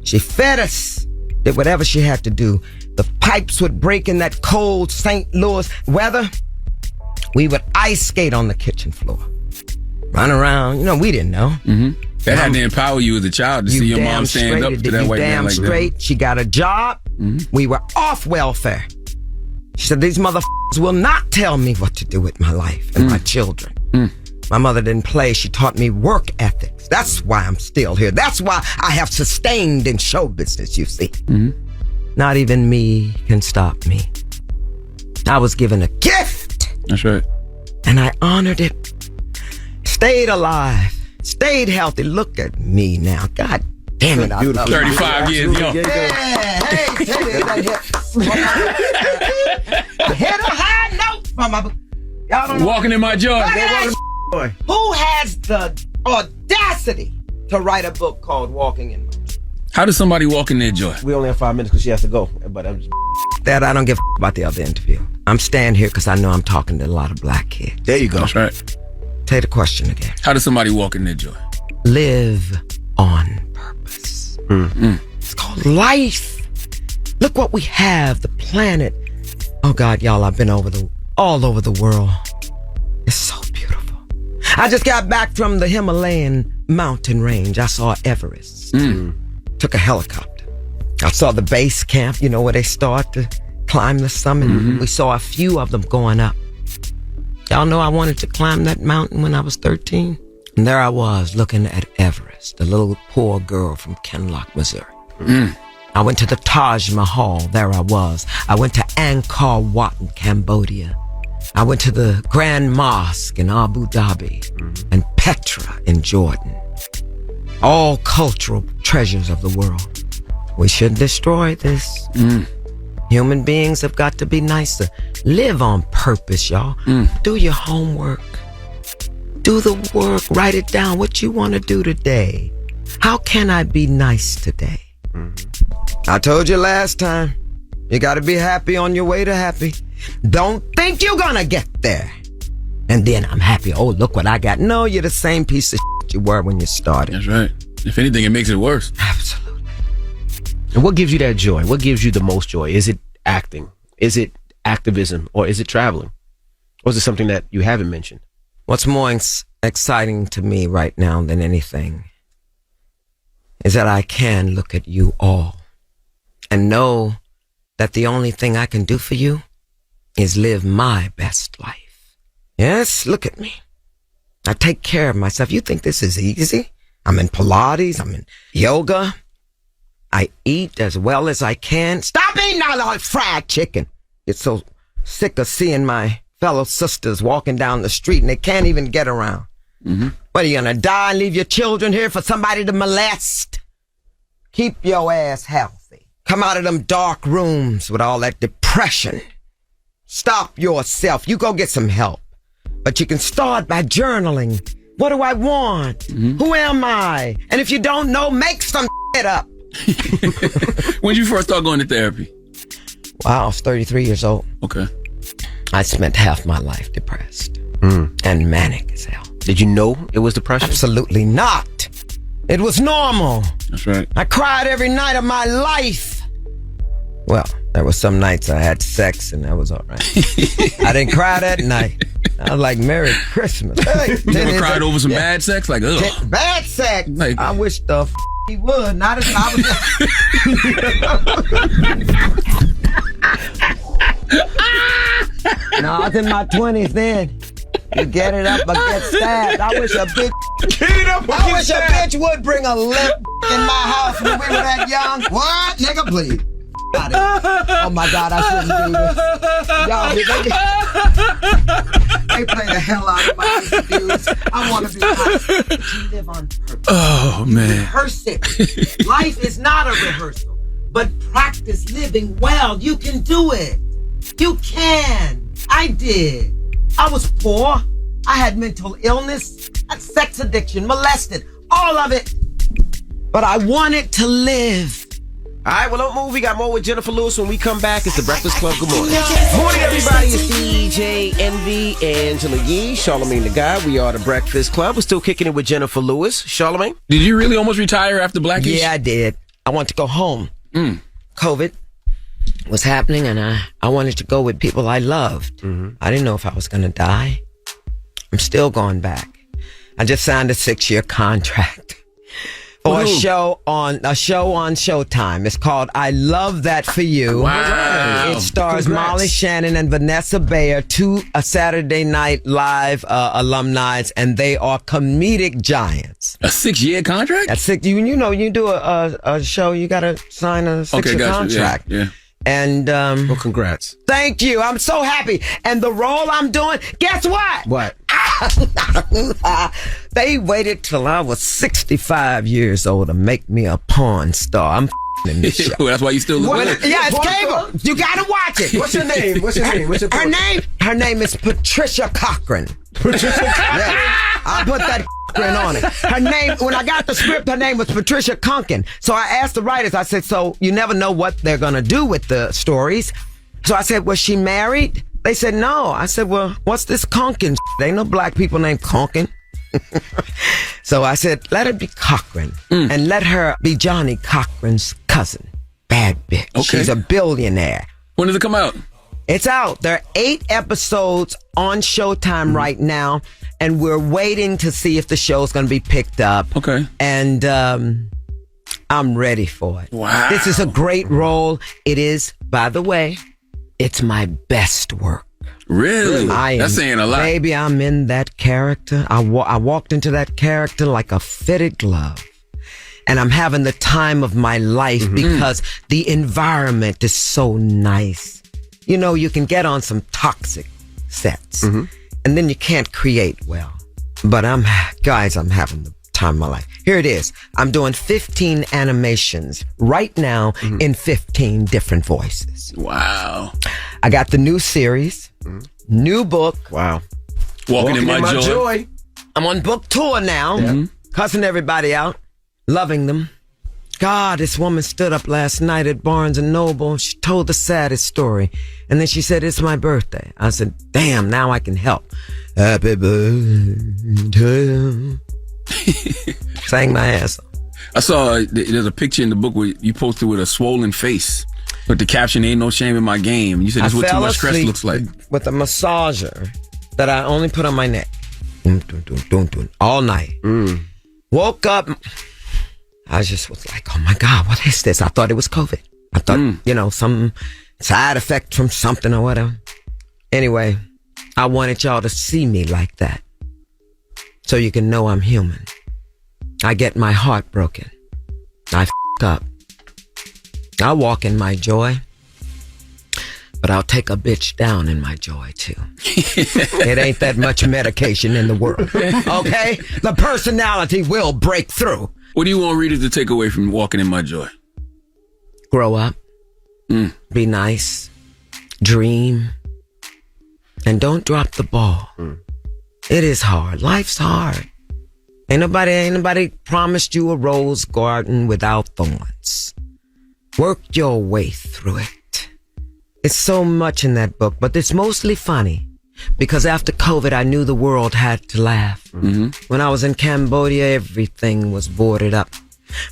She fed us. Did whatever she had to do. The pipes would break in that cold St. Louis weather. We would ice skate on the kitchen floor. Run around. You know, we didn't know. That had to empower you as a child to see your mom stand up to that white man like that. She got a job. We were off welfare. She said, these motherfuckers will not tell me what to do with my life and my children. My mother didn't play. She taught me work ethics. That's why I'm still here. That's why I have sustained in show business, you see. Not even me can stop me. I was given a gift. That's right. And I honored it. Stayed alive. Stayed healthy. Look at me now. God damn it. I love 35 years young. I hit a high note from my... Y'all don't know. Walking in my joy. Who has the audacity to write a book called Walking in My Joy? How does somebody walk in their joy? We only have 5 minutes because she has to go. But I'm just... Dad, I don't give a about the other interview. I'm staying here because I know I'm talking to a lot of black kids. There you go. That's right. Take the question again. How does somebody walk in their joy? Live on purpose. It's called life. Look what we have, the planet. Oh God, y'all, I've been all over the world. It's so beautiful. I just got back from the Himalayan mountain range. I saw Everest. Took a helicopter. I saw the base camp, you know, where they start to climb the summit. We saw a few of them going up. Y'all know I wanted to climb that mountain when I was 13. And there I was looking at Everest, a little poor girl from Kenlock, Missouri. I went to the Taj Mahal. There I was. I went to Angkor Wat in Cambodia. I went to the Grand Mosque in Abu Dhabi and Petra in Jordan. All cultural treasures of the world. We shouldn't destroy this. Human beings have got to be nicer. Live on purpose, y'all. Do your homework. Do the work. Write it down. What you want to do today. How can I be nice today? I told you last time. You got to be happy on your way to happy. Don't think you're going to get there. And then I'm happy. Oh, look what I got. No, you're the same piece of shit you were when you started. That's right. If anything, it makes it worse. Absolutely. And what gives you that joy? What gives you the most joy? Is it acting? Is it activism? Or is it traveling? Or is it something that you haven't mentioned? What's more exciting to me right now than anything is that I can look at you all and know that the only thing I can do for you is live my best life. Yes, look at me. I take care of myself. You think this is easy? I'm in Pilates. I'm in yoga. I eat as well as I can. Stop eating all that fried chicken. Get so sick of seeing my fellow sisters walking down the street and they can't even get around. Mm-hmm. What, are you gonna die and leave your children here for somebody to molest? Keep your ass healthy. Come out of them dark rooms with all that depression. Stop yourself. You go get some help. But you can start by journaling. What do I want? Mm-hmm. Who am I? And if you don't know, make some shit up. When did you first start going to therapy? Wow, I was 33 years old. Okay. I spent half my life depressed and manic as hell. Did you know it was depression? Absolutely not. It was normal. That's right. I cried every night of my life. Well, there were some nights I had sex and that was all right. I didn't cry that night. I was like, Merry Christmas. Hey, you ever cried over some bad sex? Like, ugh. Bad sex? Like, I wish the he would. Not if I was... No, I was in my 20s then. You get it up or get stabbed. I wish a bitch... I wish a bitch would bring a limp in my house when we were that young. What? Nigga, please. Oh my God, I shouldn't do this. Y'all, they play the hell out of my interviews. I want to be honest. You live on purpose. Oh, man. Rehearse it. Life is not a rehearsal, but practice living well. You can do it. You can. I did. I was poor. I had mental illness, had sex addiction, molested, all of it. But I wanted to live. All right, well, don't move. We got more with Jennifer Lewis when we come back. It's the Breakfast Club. Good morning. Morning, everybody. It's DJ Envy, Angela Yee, Charlamagne the Guy. We are the Breakfast Club. We're still kicking it with Jennifer Lewis. Charlamagne? Did you really almost retire after Blackish? Yeah, I did. I wanted to go home. COVID was happening, and I wanted to go with people I loved. I didn't know if I was going to die. I'm still going back. I just signed a 6-year contract. For a show on Showtime. It's called I Love That For You. Wow. It stars Congrats. Molly Shannon and Vanessa Bayer, two Saturday Night Live alumni, and they are comedic giants. A 6-year contract? That's 6. You know, you do a show, you got to sign a 6-year contract. Yeah. And Well, congrats. thank you. I'm so happy. And the role I'm doing, guess what? What? They waited till I was 65 years old to make me a porn star. I'm in this show. That's why you still look good. Yeah, it's cable. You gotta watch it. What's your name? What's your name? What's your Her name is Patricia Cochran. Yeah, I put that on it. Her name, when I got the script, her name was Patricia Conkin. So I asked the writers, I said, so you never know what they're gonna do with the stories. So I said, was she married? They said, no. I said, well, what's this Conkin? There ain't no black people named Conkin. So I said, let her be Cochran and let her be Johnny Cochran's cousin. Bad bitch. Okay. She's a billionaire. When does it come out? It's out. There are 8 episodes on Showtime right now, and we're waiting to see if the show's going to be picked up. Okay. And I'm ready for it. Wow. This is a great role. It is, by the way, it's my best work. Really? That's saying a lot. Baby, I'm in that character. I walked into that character like a fitted glove. And I'm having the time of my life because the environment is so nice. You know, you can get on some toxic sets and then you can't create well. But I'm having the time of my life. Here it is. I'm doing 15 animations right now in 15 different voices. Wow. I got the new series, new book. Wow. Walking in my joy. I'm on book tour now, cussing everybody out, loving them. God, this woman stood up last night at Barnes & Noble. She told the saddest story. And then she said, it's my birthday. I said, damn, now I can help. Happy birthday. Sang my ass off. I saw there's a picture in the book where you posted with a swollen face with the caption, ain't no shame in my game. You said that's what too much stress looks like. With a massager that I only put on my neck. All night. Woke up. I just was like, oh my God, what is this? I thought it was COVID. I thought, some side effect from something or whatever. Anyway, I wanted y'all to see me like that. So you can know I'm human. I get my heart broken. I f*** up. I'll walk in my joy. But I'll take a bitch down in my joy, too. It ain't that much medication in the world, okay? The personality will break through. What do you want readers to take away from Walking in My Joy? Grow up. Be nice. Dream. And don't drop the ball. It is hard. Life's hard. Ain't nobody promised you a rose garden without thorns. Work your way through it. It's so much in that book, but it's mostly funny because after COVID, I knew the world had to laugh. When I was in Cambodia, everything was boarded up.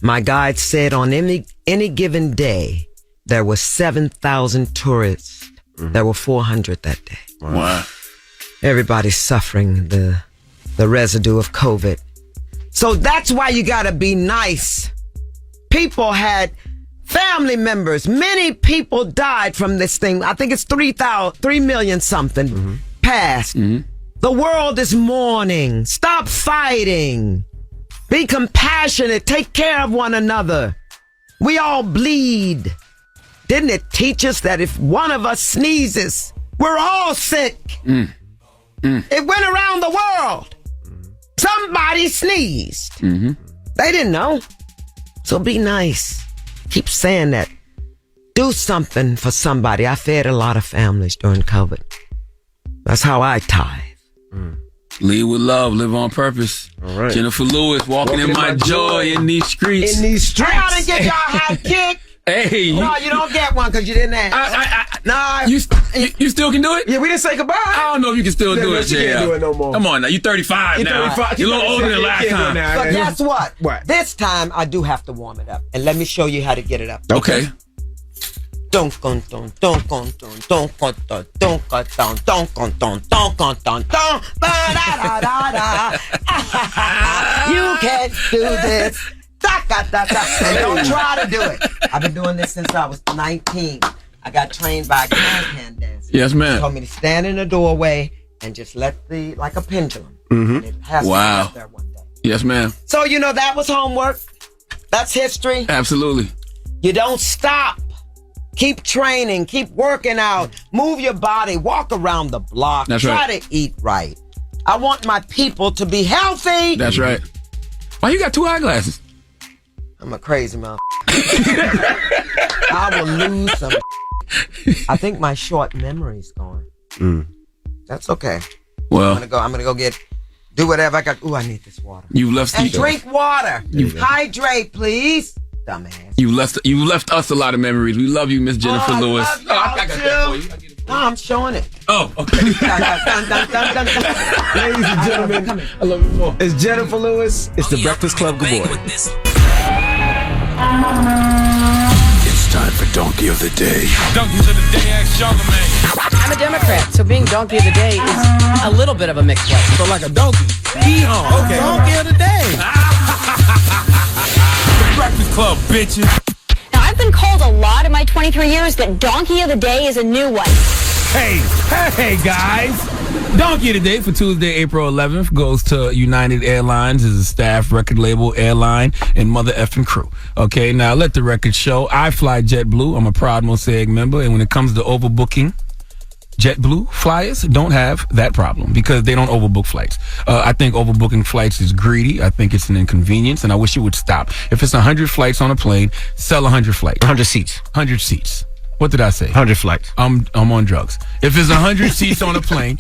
My guide said on any given day, there were 7,000 tourists. There were 400 that day. Wow. Everybody's suffering the residue of COVID. So that's why you gotta be nice. People had family members. Many people died from this thing. I think it's 3 million something passed. The world is mourning. Stop fighting. Be compassionate. Take care of one another. We all bleed. Didn't it teach us that if one of us sneezes, we're all sick? It went around the world. Somebody sneezed. They didn't know. So be nice. Keep saying that. Do something for somebody. I fed a lot of families during COVID. That's how I tithe. Lead with love, live on purpose. All right. Jennifer Lewis, walking in my joy in these streets. I didn't give y'all a high kick. Hey. No, you don't get one because you didn't ask. You still can do it? Yeah, we didn't say goodbye. I don't know if you can still do it, You can't do it no more. Come on now, you're 35 now. 35. You're a little older than last time. But guess what? What? This time I do have to warm it up. And let me show you how to get it up. Okay. You can't do this. And don't try to do it. I've been doing this since I was 19. I got trained by a can dancer. Yes, ma'am. He told me to stand in the doorway and just let like a pendulum. And it has to Wow. be there one day. Yes, ma'am. So, that was homework. That's history. Absolutely. You don't stop. Keep training. Keep working out. Move your body. Walk around the block. That's Try right. to eat right. I want my people to be healthy. That's right. Why you got 2 eyeglasses? I'm a crazy motherfucker. I will lose some. I think my short memory's gone. That's okay. Well, I'm gonna go do whatever I got. Ooh, I need this water. you left And drink water. Hydrate, please. Dumbass. You left us a lot of memories. We love you, Miss Jennifer I Lewis. love y'all I got that for you. No, I'm showing it. Oh, okay. Ladies and gentlemen, I love you more. it's Jennifer Lewis. It's the Breakfast Club. Good boy. It's time for Donkey of the Day. Donkeys of the day, ask Charlamagne. I'm a Democrat, so being donkey of the day is a little bit of a mixed blessing. So like a donkey. Hee-haw. Okay. Donkey of the day. The Breakfast Club, bitches. Now, I've been called a lot in my 23 years, but Donkey of the Day is a new one. Hey, guys. Donkey of the Day for Tuesday, April 11th goes to United Airlines as a staff record label airline and mother effing crew. Okay, now let the record show. I fly JetBlue. I'm a proud Mosaic member, and when it comes to overbooking, JetBlue flyers don't have that problem because they don't overbook flights. I think overbooking flights is greedy. I think it's an inconvenience, and I wish it would stop. If it's 100 flights on a plane, sell 100 flights. 100 seats. 100 seats. What did I say? 100 flights. I'm on drugs. If there's 100 seats on a plane,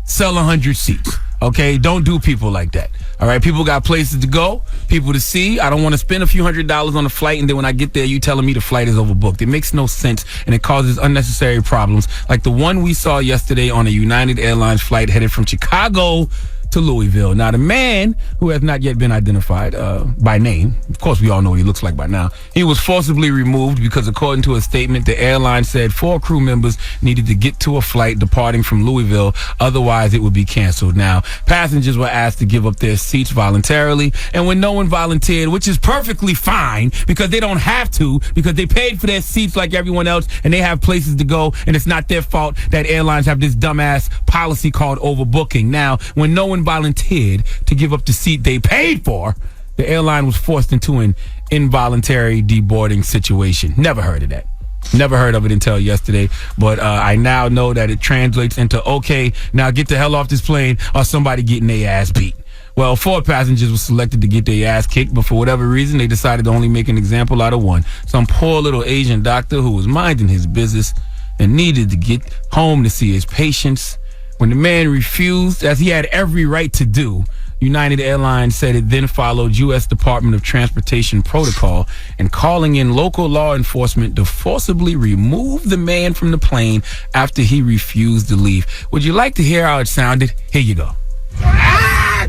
sell 100 seats. Okay? Don't do people like that. All right? People got places to go, people to see. I don't want to spend a few $100s on a flight, and then when I get there, you telling me the flight is overbooked. It makes no sense, and it causes unnecessary problems, like the one we saw yesterday on a United Airlines flight headed from Chicago to Louisville. Now, the man, who has not yet been identified by name, of course we all know what he looks like by now, he was forcibly removed because, according to a statement, the airline said 4 crew members needed to get to a flight departing from Louisville, otherwise it would be canceled. Now, passengers were asked to give up their seats voluntarily, and when no one volunteered, which is perfectly fine because they don't have to, because they paid for their seats like everyone else, and they have places to go, and it's not their fault that airlines have this dumbass policy called overbooking. Now, when no one volunteered to give up the seat they paid for, the airline was forced into an involuntary deboarding situation. Never heard of that. Never heard of it until yesterday, but I now know that it translates into, okay, now get the hell off this plane or somebody getting their ass beat. Well, 4 passengers were selected to get their ass kicked, but for whatever reason, they decided to only make an example out of one. Some poor little Asian doctor who was minding his business and needed to get home to see his patients. When the man refused, as he had every right to do, United Airlines said it then followed U.S. Department of Transportation protocol and calling in local law enforcement to forcibly remove the man from the plane after he refused to leave. Would you like to hear how it sounded? Here you go. Hey,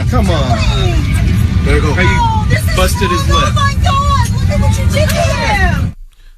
come on. There you go. You busted his lip. Oh my God, look at what you did to him.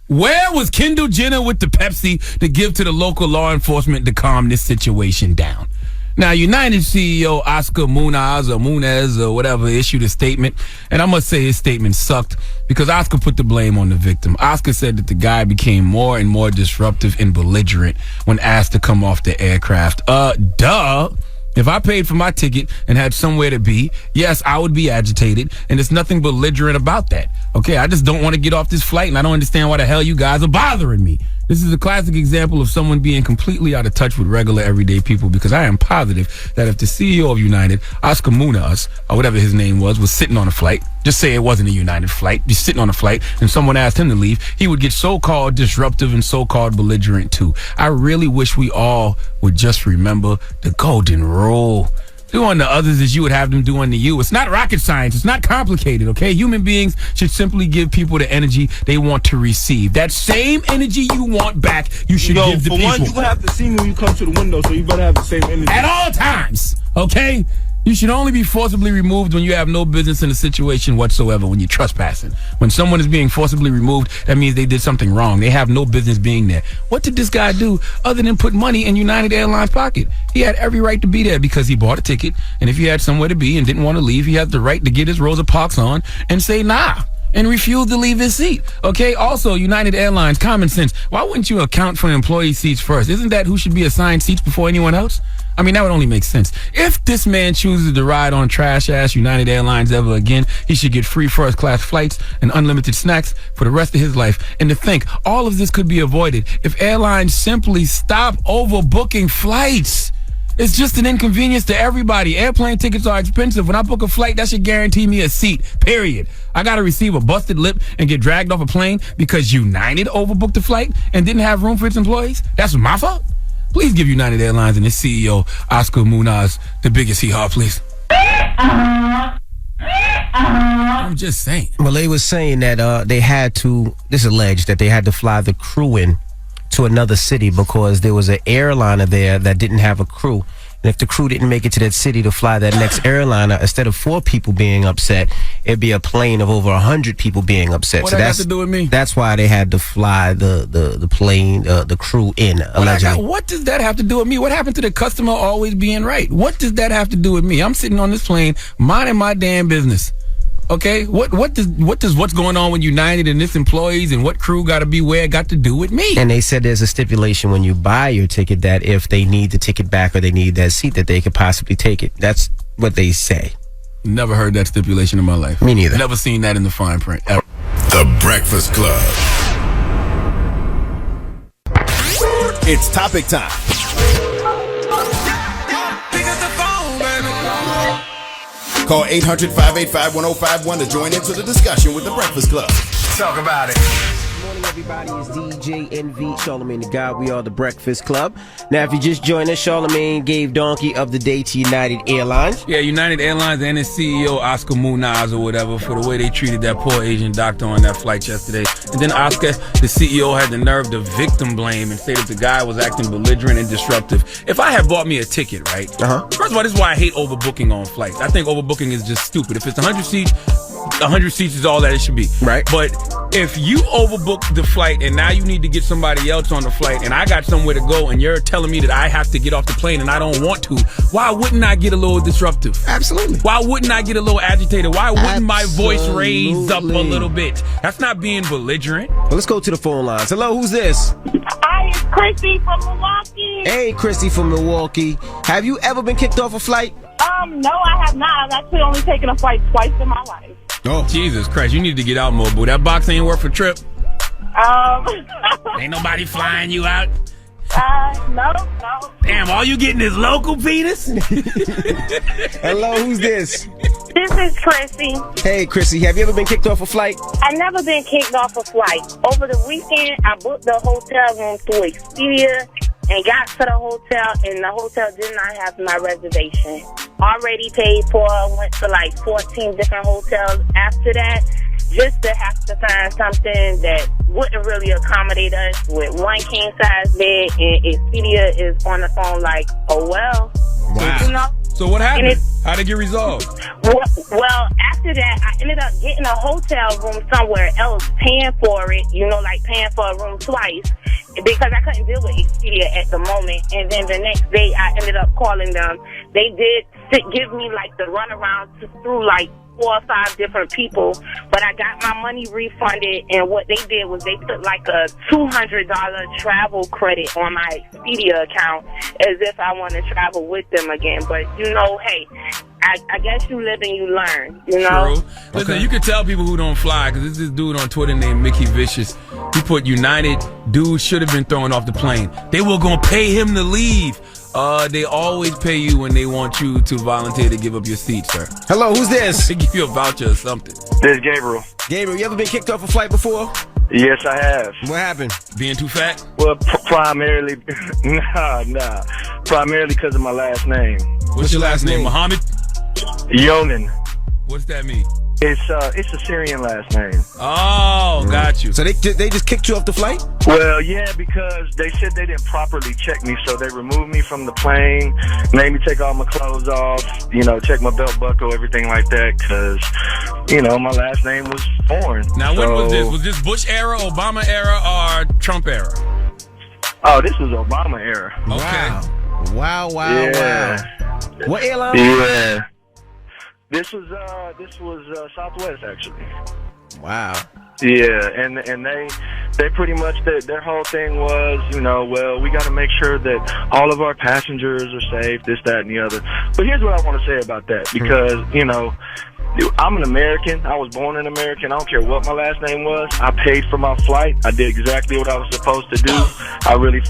Where was Kendall Jenner with the Pepsi to give to the local law enforcement to calm this situation down? Now, United CEO Oscar Munez or whatever issued a statement, and I must say his statement sucked because Oscar put the blame on the victim. Oscar said that the guy became more and more disruptive and belligerent when asked to come off the aircraft. Duh. If I paid for my ticket and had somewhere to be, yes, I would be agitated, and there's nothing belligerent about that. Okay, I just don't want to get off this flight, and I don't understand why the hell you guys are bothering me. This is a classic example of someone being completely out of touch with regular everyday people, because I am positive that if the CEO of United, Oscar Munez, or whatever his name was sitting on a flight, just say it wasn't a United flight, just sitting on a flight, and someone asked him to leave, he would get so-called disruptive and so-called belligerent too. I really wish we all would just remember the golden rule. Do unto others as you would have them do unto you. It's not rocket science. It's not complicated, okay? Human beings should simply give people the energy they want to receive. That same energy you want back, you should give the people. For one, you have to see me when you come to the window, so you better have the same energy. At all times, okay? You should only be forcibly removed when you have no business in a situation whatsoever, when you're trespassing. When someone is being forcibly removed, that means they did something wrong. They have no business being there. What did this guy do other than put money in United Airlines' pocket? He had every right to be there because he bought a ticket, and if he had somewhere to be and didn't want to leave, he had the right to get his Rosa Parks on and say nah, and refuse to leave his seat. Okay, also, United Airlines, common sense. Why wouldn't you account for employee seats first? Isn't that who should be assigned seats before anyone else? I mean, that would only make sense. If this man chooses to ride on trash-ass United Airlines ever again, he should get free first-class flights and unlimited snacks for the rest of his life. And to think, all of this could be avoided if airlines simply stop overbooking flights. It's just an inconvenience to everybody. Airplane tickets are expensive. When I book a flight, that should guarantee me a seat, period. I got to receive a busted lip and get dragged off a plane because United overbooked the flight and didn't have room for its employees? That's my fault? Please give United Airlines and its CEO, Oscar Munez, the biggest hee-haw, please. I'm just saying. Well, they was saying that they had to, this alleged, that they had to fly the crew in to another city because there was an airliner there that didn't have a crew. And if the crew didn't make it to that city to fly that next airliner, instead of 4 people being upset, it'd be a plane of over 100 people being upset. What so that have to do with me? That's why they had to fly the plane, the crew in, allegedly. What does that have to do with me? What happened to the customer always being right? What does that have to do with me? I'm sitting on this plane, minding my damn business. Okay, what does what's going on with United and its employees and what crew got to be where got to do with me? And they said there's a stipulation when you buy your ticket that if they need the ticket back or they need that seat, that they could possibly take it. That's what they say. Never heard that stipulation in my life. Me neither. Never seen that in the fine print ever. The Breakfast Club. It's topic time. Call 800-585-1051 to join into the discussion with The Breakfast Club. Talk about it. Morning, everybody. It's DJ NV, Charlamagne the God. We are the Breakfast Club. Now, if you just joined us, Charlamagne gave Donkey of the Day to United Airlines. Yeah, United Airlines and its CEO, Oscar Munaz or whatever, for the way they treated that poor Asian doctor on that flight yesterday. And then Oscar, the CEO, had the nerve to victim blame and say that the guy was acting belligerent and disruptive. If I had bought me a ticket, right? First of all, this is why I hate overbooking on flights. I think overbooking is just stupid. If it's 100 seats, 100 seats is all that it should be. Right. But if you overbook the flight and now you need to get somebody else on the flight and I got somewhere to go and you're telling me that I have to get off the plane and I don't want to, why wouldn't I get a little disruptive? Absolutely. Why wouldn't I get a little agitated? Why wouldn't my voice raise up a little bit? That's not being belligerent. Well, let's go to the phone lines. Hello, who's this? Hi, it's Chrissy from Milwaukee. Hey, Chrissy from Milwaukee. Have you ever been kicked off a flight? No, I have not. I've actually only taken a flight twice in my life. Oh, Jesus Christ. You need to get out more, boo. That box ain't worth a trip. Ain't nobody flying you out? No. Damn, all you getting is local penis? Hello, who's this? This is Chrissy. Hey, Chrissy, have you ever been kicked off a flight? I've never been kicked off a flight. Over the weekend, I booked the hotel room through Expedia and got to the hotel, and the hotel did not have my reservation. Already paid for, went to like 14 different hotels after that, just to have to find something that wouldn't really accommodate us with one king-size bed, and Expedia is on the phone like, oh, well. Wow. You know? So what happened? How'd it get resolved? Well, after that, I ended up getting a hotel room somewhere else, paying for it, like paying for a room twice, because I couldn't deal with Expedia at the moment. And then the next day, I ended up calling them. They did give me like the runaround through like 4 or 5 different people, but I got my money refunded, and what they did was they put like a $200 travel credit on my Expedia account as if I want to travel with them again. But hey, I guess you live and you learn, True. Listen, you can tell people who don't fly, because there's this dude on Twitter named Mickey Vicious. He put United dudes should have been thrown off the plane. They were going to pay him to leave. They always pay you when they want you to volunteer to give up your seat, sir. Hello, who's this? They give you a voucher or something. This is Gabriel. Gabriel, you ever been kicked off a flight before? Yes, I have. What happened? Being too fat? Well, primarily, nah. Primarily because of my last name. What's your last name? Muhammad? Yonan. What's that mean? It's a Syrian last name. Oh, got you. So they just kicked you off the flight? Well, yeah, because they said they didn't properly check me, so they removed me from the plane, made me take all my clothes off, check my belt buckle, everything like that, because, my last name was foreign. Now, when was this? Was this Bush era, Obama era, or Trump era? Oh, this was Obama era. Okay. Wow. What airline? Yeah. This was Southwest, actually. Wow. Yeah, and they pretty much, their whole thing was, we got to make sure that all of our passengers are safe, this, that, and the other. But here's what I want to say about that, because, I'm an American. I was born an American. I don't care what my last name was. I paid for my flight. I did exactly what I was supposed to do. I really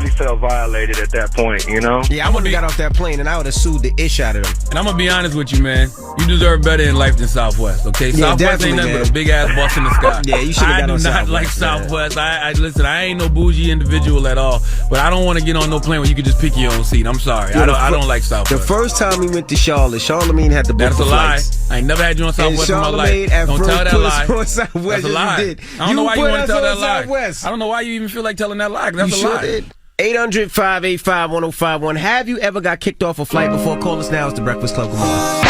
felt violated at that point, Yeah, I would have got off that plane and I would have sued the ish out of them. And I'm going to be honest with you, man. You deserve better in life than Southwest, okay? Yeah, Southwest ain't nothing but a big-ass bus in the sky. Yeah, you should have got on Southwest. I do not like Southwest. Listen, I ain't no bougie individual at all, but I don't want to get on no plane where you can just pick your own seat. I'm sorry. Yeah, I don't like Southwest. The first time we went to Charlotte, Charlamagne had to book That's the a lie. flights. I ain't never had you on Southwest in my life. Don't tell that lie. That's a lie. I don't know why you want to tell that lie. I don't know why you even feel like telling that lie. That's a lie. Did. 800-585-1051. Have you ever got kicked off a flight before? Call us now. It's the Breakfast Club. Come on.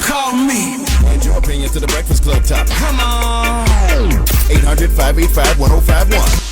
Call me. And your opinion to the Breakfast Club topic. Come on. 800-585-1051.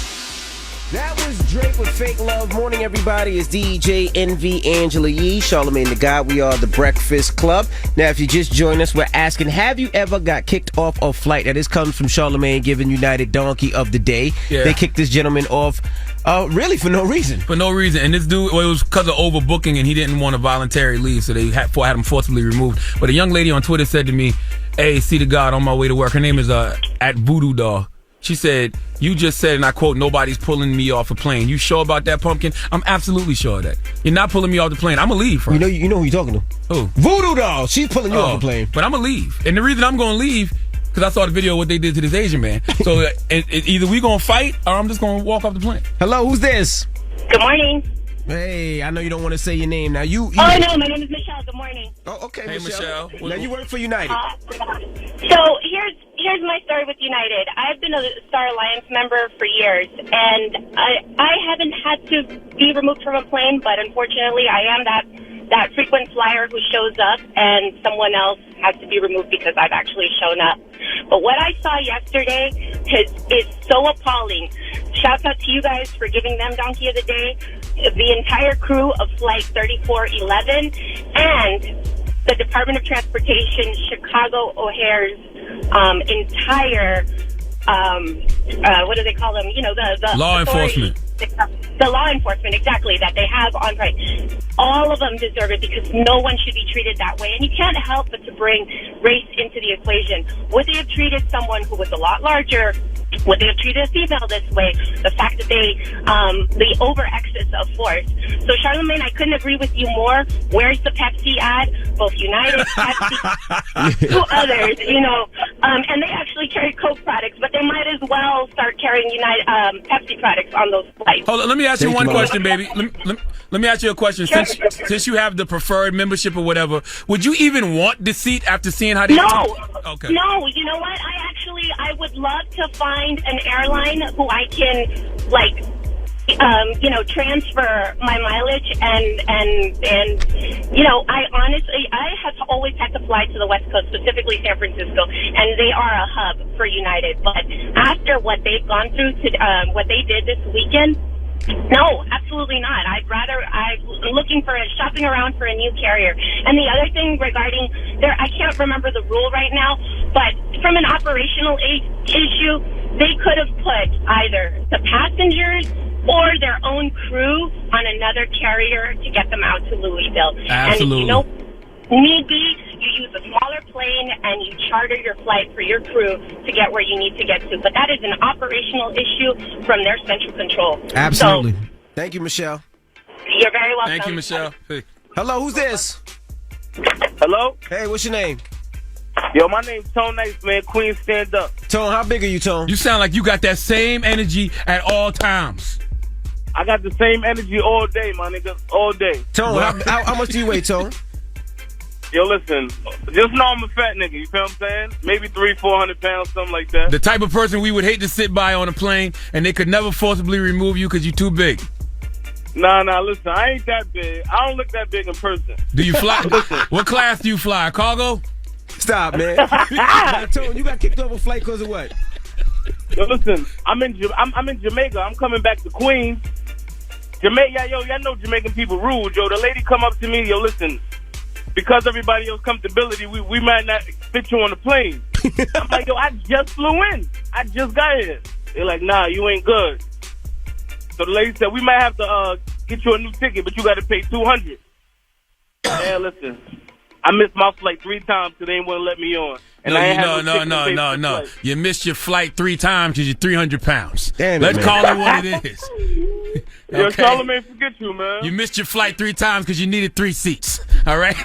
That was Drake with Fake Love. Morning, everybody. It's DJ NV Angela Yee, Charlamagne the God. We are the Breakfast Club. Now, if you just joined us, we're asking, have you ever got kicked off a flight? Now, this comes from Charlamagne giving United Donkey of the Day. Yeah. They kicked this gentleman off really for no reason. For no reason. And this dude, it was because of overbooking and he didn't want to voluntarily leave, so they had him forcibly removed. But a young lady on Twitter said to me, hey, see the God on my way to work. Her name is at Voodoo Doll. She said, you just said, and I quote, nobody's pulling me off a plane. You sure about that, Pumpkin? I'm absolutely sure of that. You're not pulling me off the plane. I'm going to leave first. You know who you're talking to? Who? Voodoo Doll. She's pulling you off a plane. But I'm going to leave. And the reason I'm going to leave, because I saw the video of what they did to this Asian man. So either we going to fight or I'm just going to walk off the plane. Hello, who's this? Good morning. Hey, I know you don't want to say your name. Now you. Oh, no, my name is Michelle. Good morning. Oh, okay, Hey, Michelle. Now you work for United. So here's my story with United. I've been a Star Alliance member for years, and I haven't had to be removed from a plane, but unfortunately I am that frequent flyer who shows up, and someone else has to be removed because I've actually shown up. But what I saw yesterday is so appalling. Shouts out to you guys for giving them Donkey of the Day. The entire crew of Flight 3411 and the Department of Transportation, Chicago O'Hare's entire, what do they call them? You know, the law enforcement. The law enforcement, exactly, that they have on right. All of them deserve it because no one should be treated that way. And you can't help but to bring race into the equation. Would they have treated someone who was a lot larger? Would they have treated a female this way? The fact that the over-excess of force. So, Charlamagne, I couldn't agree with you more. Where's the Pepsi ad? Both United, Pepsi, two others, you know. And they actually carry Coke products, but they might as well start carrying Pepsi products on those flights. Hold on, let me ask you one question, baby. Let me ask you a question. Sure. Since you have the preferred membership or whatever, would you even want the seat after seeing how they... No. Okay. No, you know what? I would love to find an airline who I can, like, transfer my mileage and you know, I have always had to fly to the West Coast, specifically San Francisco, and they are a hub for United. But after what they've gone through, what they did this weekend, no, absolutely not. I'm looking for shopping around for a new carrier. And the other thing regarding I can't remember the rule right now, but from an operational issue, they could have put either the passengers or their own crew on another carrier to get them out to Louisville. Absolutely. And, need be, you use a smaller plane and you charter your flight for your crew to get where you need to get to. But that is an operational issue from their central control. Absolutely. So, thank you, Michelle. You're very welcome. Thank you, Michelle. Hey. Hello, who's this? Hello? Hey, what's your name? Yo, my name's Tone Nice, man. Queen, stand up. Tone, how big are you, Tone? You sound like you got that same energy at all times. I got the same energy all day, my nigga. All day. Tone, how much do you weigh, Tone? Yo, listen. Just know I'm a fat nigga. You feel what I'm saying? Maybe 300-400 pounds, something like that. The type of person we would hate to sit by on a plane and they could never forcibly remove you because you're too big. Nah, listen. I ain't that big. I don't look that big in person. Do you fly? What class do you fly? Cargo? Stop, man. Now, Tone, you got kicked off a flight because of what? Yo, listen. I'm in Jamaica. I'm coming back to Queens. Jamaica, y'all know Jamaican people rude. Yo, the lady come up to me. Yo, listen. Because everybody else comfortability, we might not fit you on the plane. I'm like, yo, I just flew in. I just got here. They're like, nah, you ain't good. So the lady said, we might have to get you a new ticket, but you got to pay $200. Yeah, listen. I missed my flight 3 times because they ain't want to let me on. And No. You missed your flight 3 times because you're 300 pounds. Damn Let's it, call it what it is. Yo, Charlamagne, forget you, man. You missed your flight 3 times because you needed 3 seats. All right,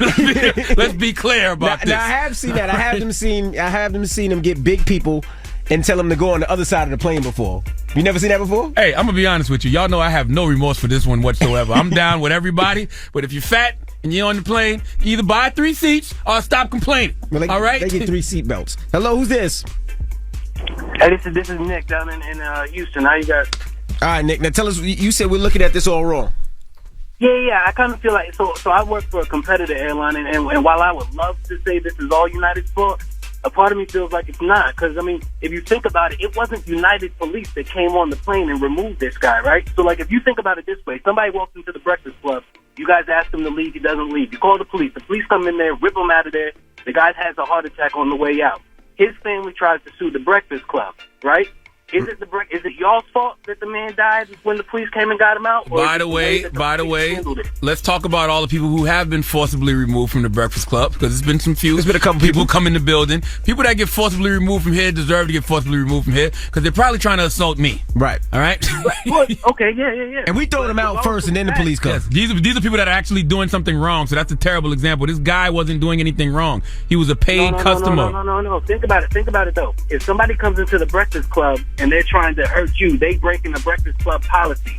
let's be clear about this. Now I have seen that. I have them seen them get big people and tell them to go on the other side of the plane before. You never seen that before? Hey, I'm gonna be honest with you. Y'all know I have no remorse for this one whatsoever. I'm down with everybody, but if you're fat and you're on the plane, you either buy 3 seats or stop complaining. Well, all right? They get 3 seat belts. Hello, who's this? Hey, this is Nick down in Houston. How you guys? All right, Nick. Now tell us. You said we're looking at this all wrong. Yeah. I kind of feel like so I work for a competitor airline, and while I would love to say this is all United's fault, a part of me feels like it's not. Because I mean, if you think about it, it wasn't United Police that came on the plane and removed this guy, right? So like, if you think about it this way, somebody walks into the Breakfast Club. You guys ask him to leave, he doesn't leave. You call the police. The police come in there, rip him out of there. The guy has a heart attack on the way out. His family tries to sue the Breakfast Club, right? Is it y'all's fault that the man died when the police came and got him out? By the way, let's talk about all the people who have been forcibly removed from the Breakfast Club, because there's been some few. There's been a couple people come in the building. People that get forcibly removed from here deserve to get forcibly removed from here, because they're probably trying to assault me. Right. All right? Okay, yeah. And we throw them out first, and then the police come. Yes, these are people that are actually doing something wrong, so that's a terrible example. This guy wasn't doing anything wrong. He was a paid customer. No. Think about it, though. If somebody comes into the Breakfast Club and they're trying to hurt you, they breaking the Breakfast Club policy.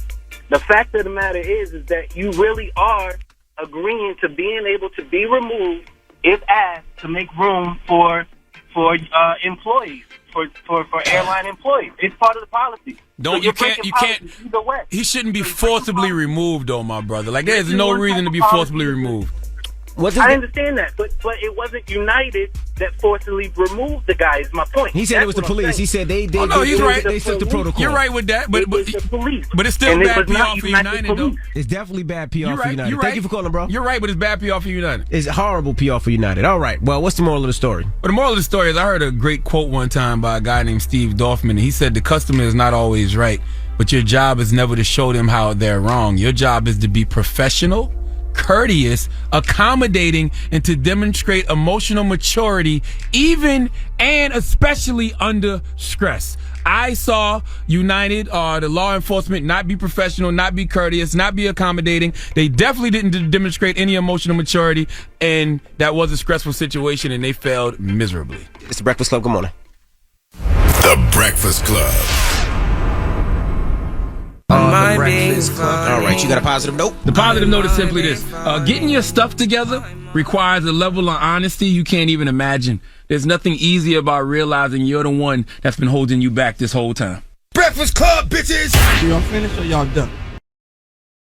The fact of the matter is that you really are agreeing to being able to be removed if asked to make room for employees, for airline employees. It's part of the policy. You can't. Either way. He shouldn't be forcibly removed, though, my brother. Like, there's no reason to be forcibly removed. I understand that, but it wasn't United that forcibly removed the guy. Is my point. He said it was the police. He said they he's right. They set the protocol. You're right with that, but the police. But it's still bad PR for United, though. It's definitely bad PR for United. Thank you for calling, bro. You're right, but it's bad PR for United. It's horrible PR for United. All right. Well, what's the moral of the story? Well, the moral of the story is I heard a great quote one time by a guy named Steve Dorfman, and he said the customer is not always right, but your job is never to show them how they're wrong. Your job is to be professional, courteous, accommodating, and to demonstrate emotional maturity, even and especially under stress. I saw United, the law enforcement, not be professional, not be courteous, not be accommodating. They definitely didn't demonstrate any emotional maturity, and that was a stressful situation, and they failed miserably. It's the Breakfast Club. Good morning. The Breakfast Club. All right, you got a positive note? The positive note is simply this. Getting your stuff together requires a level of honesty you can't even imagine. There's nothing easy about realizing you're the one that's been holding you back this whole time. Breakfast Club, bitches! Y'all finished or y'all done?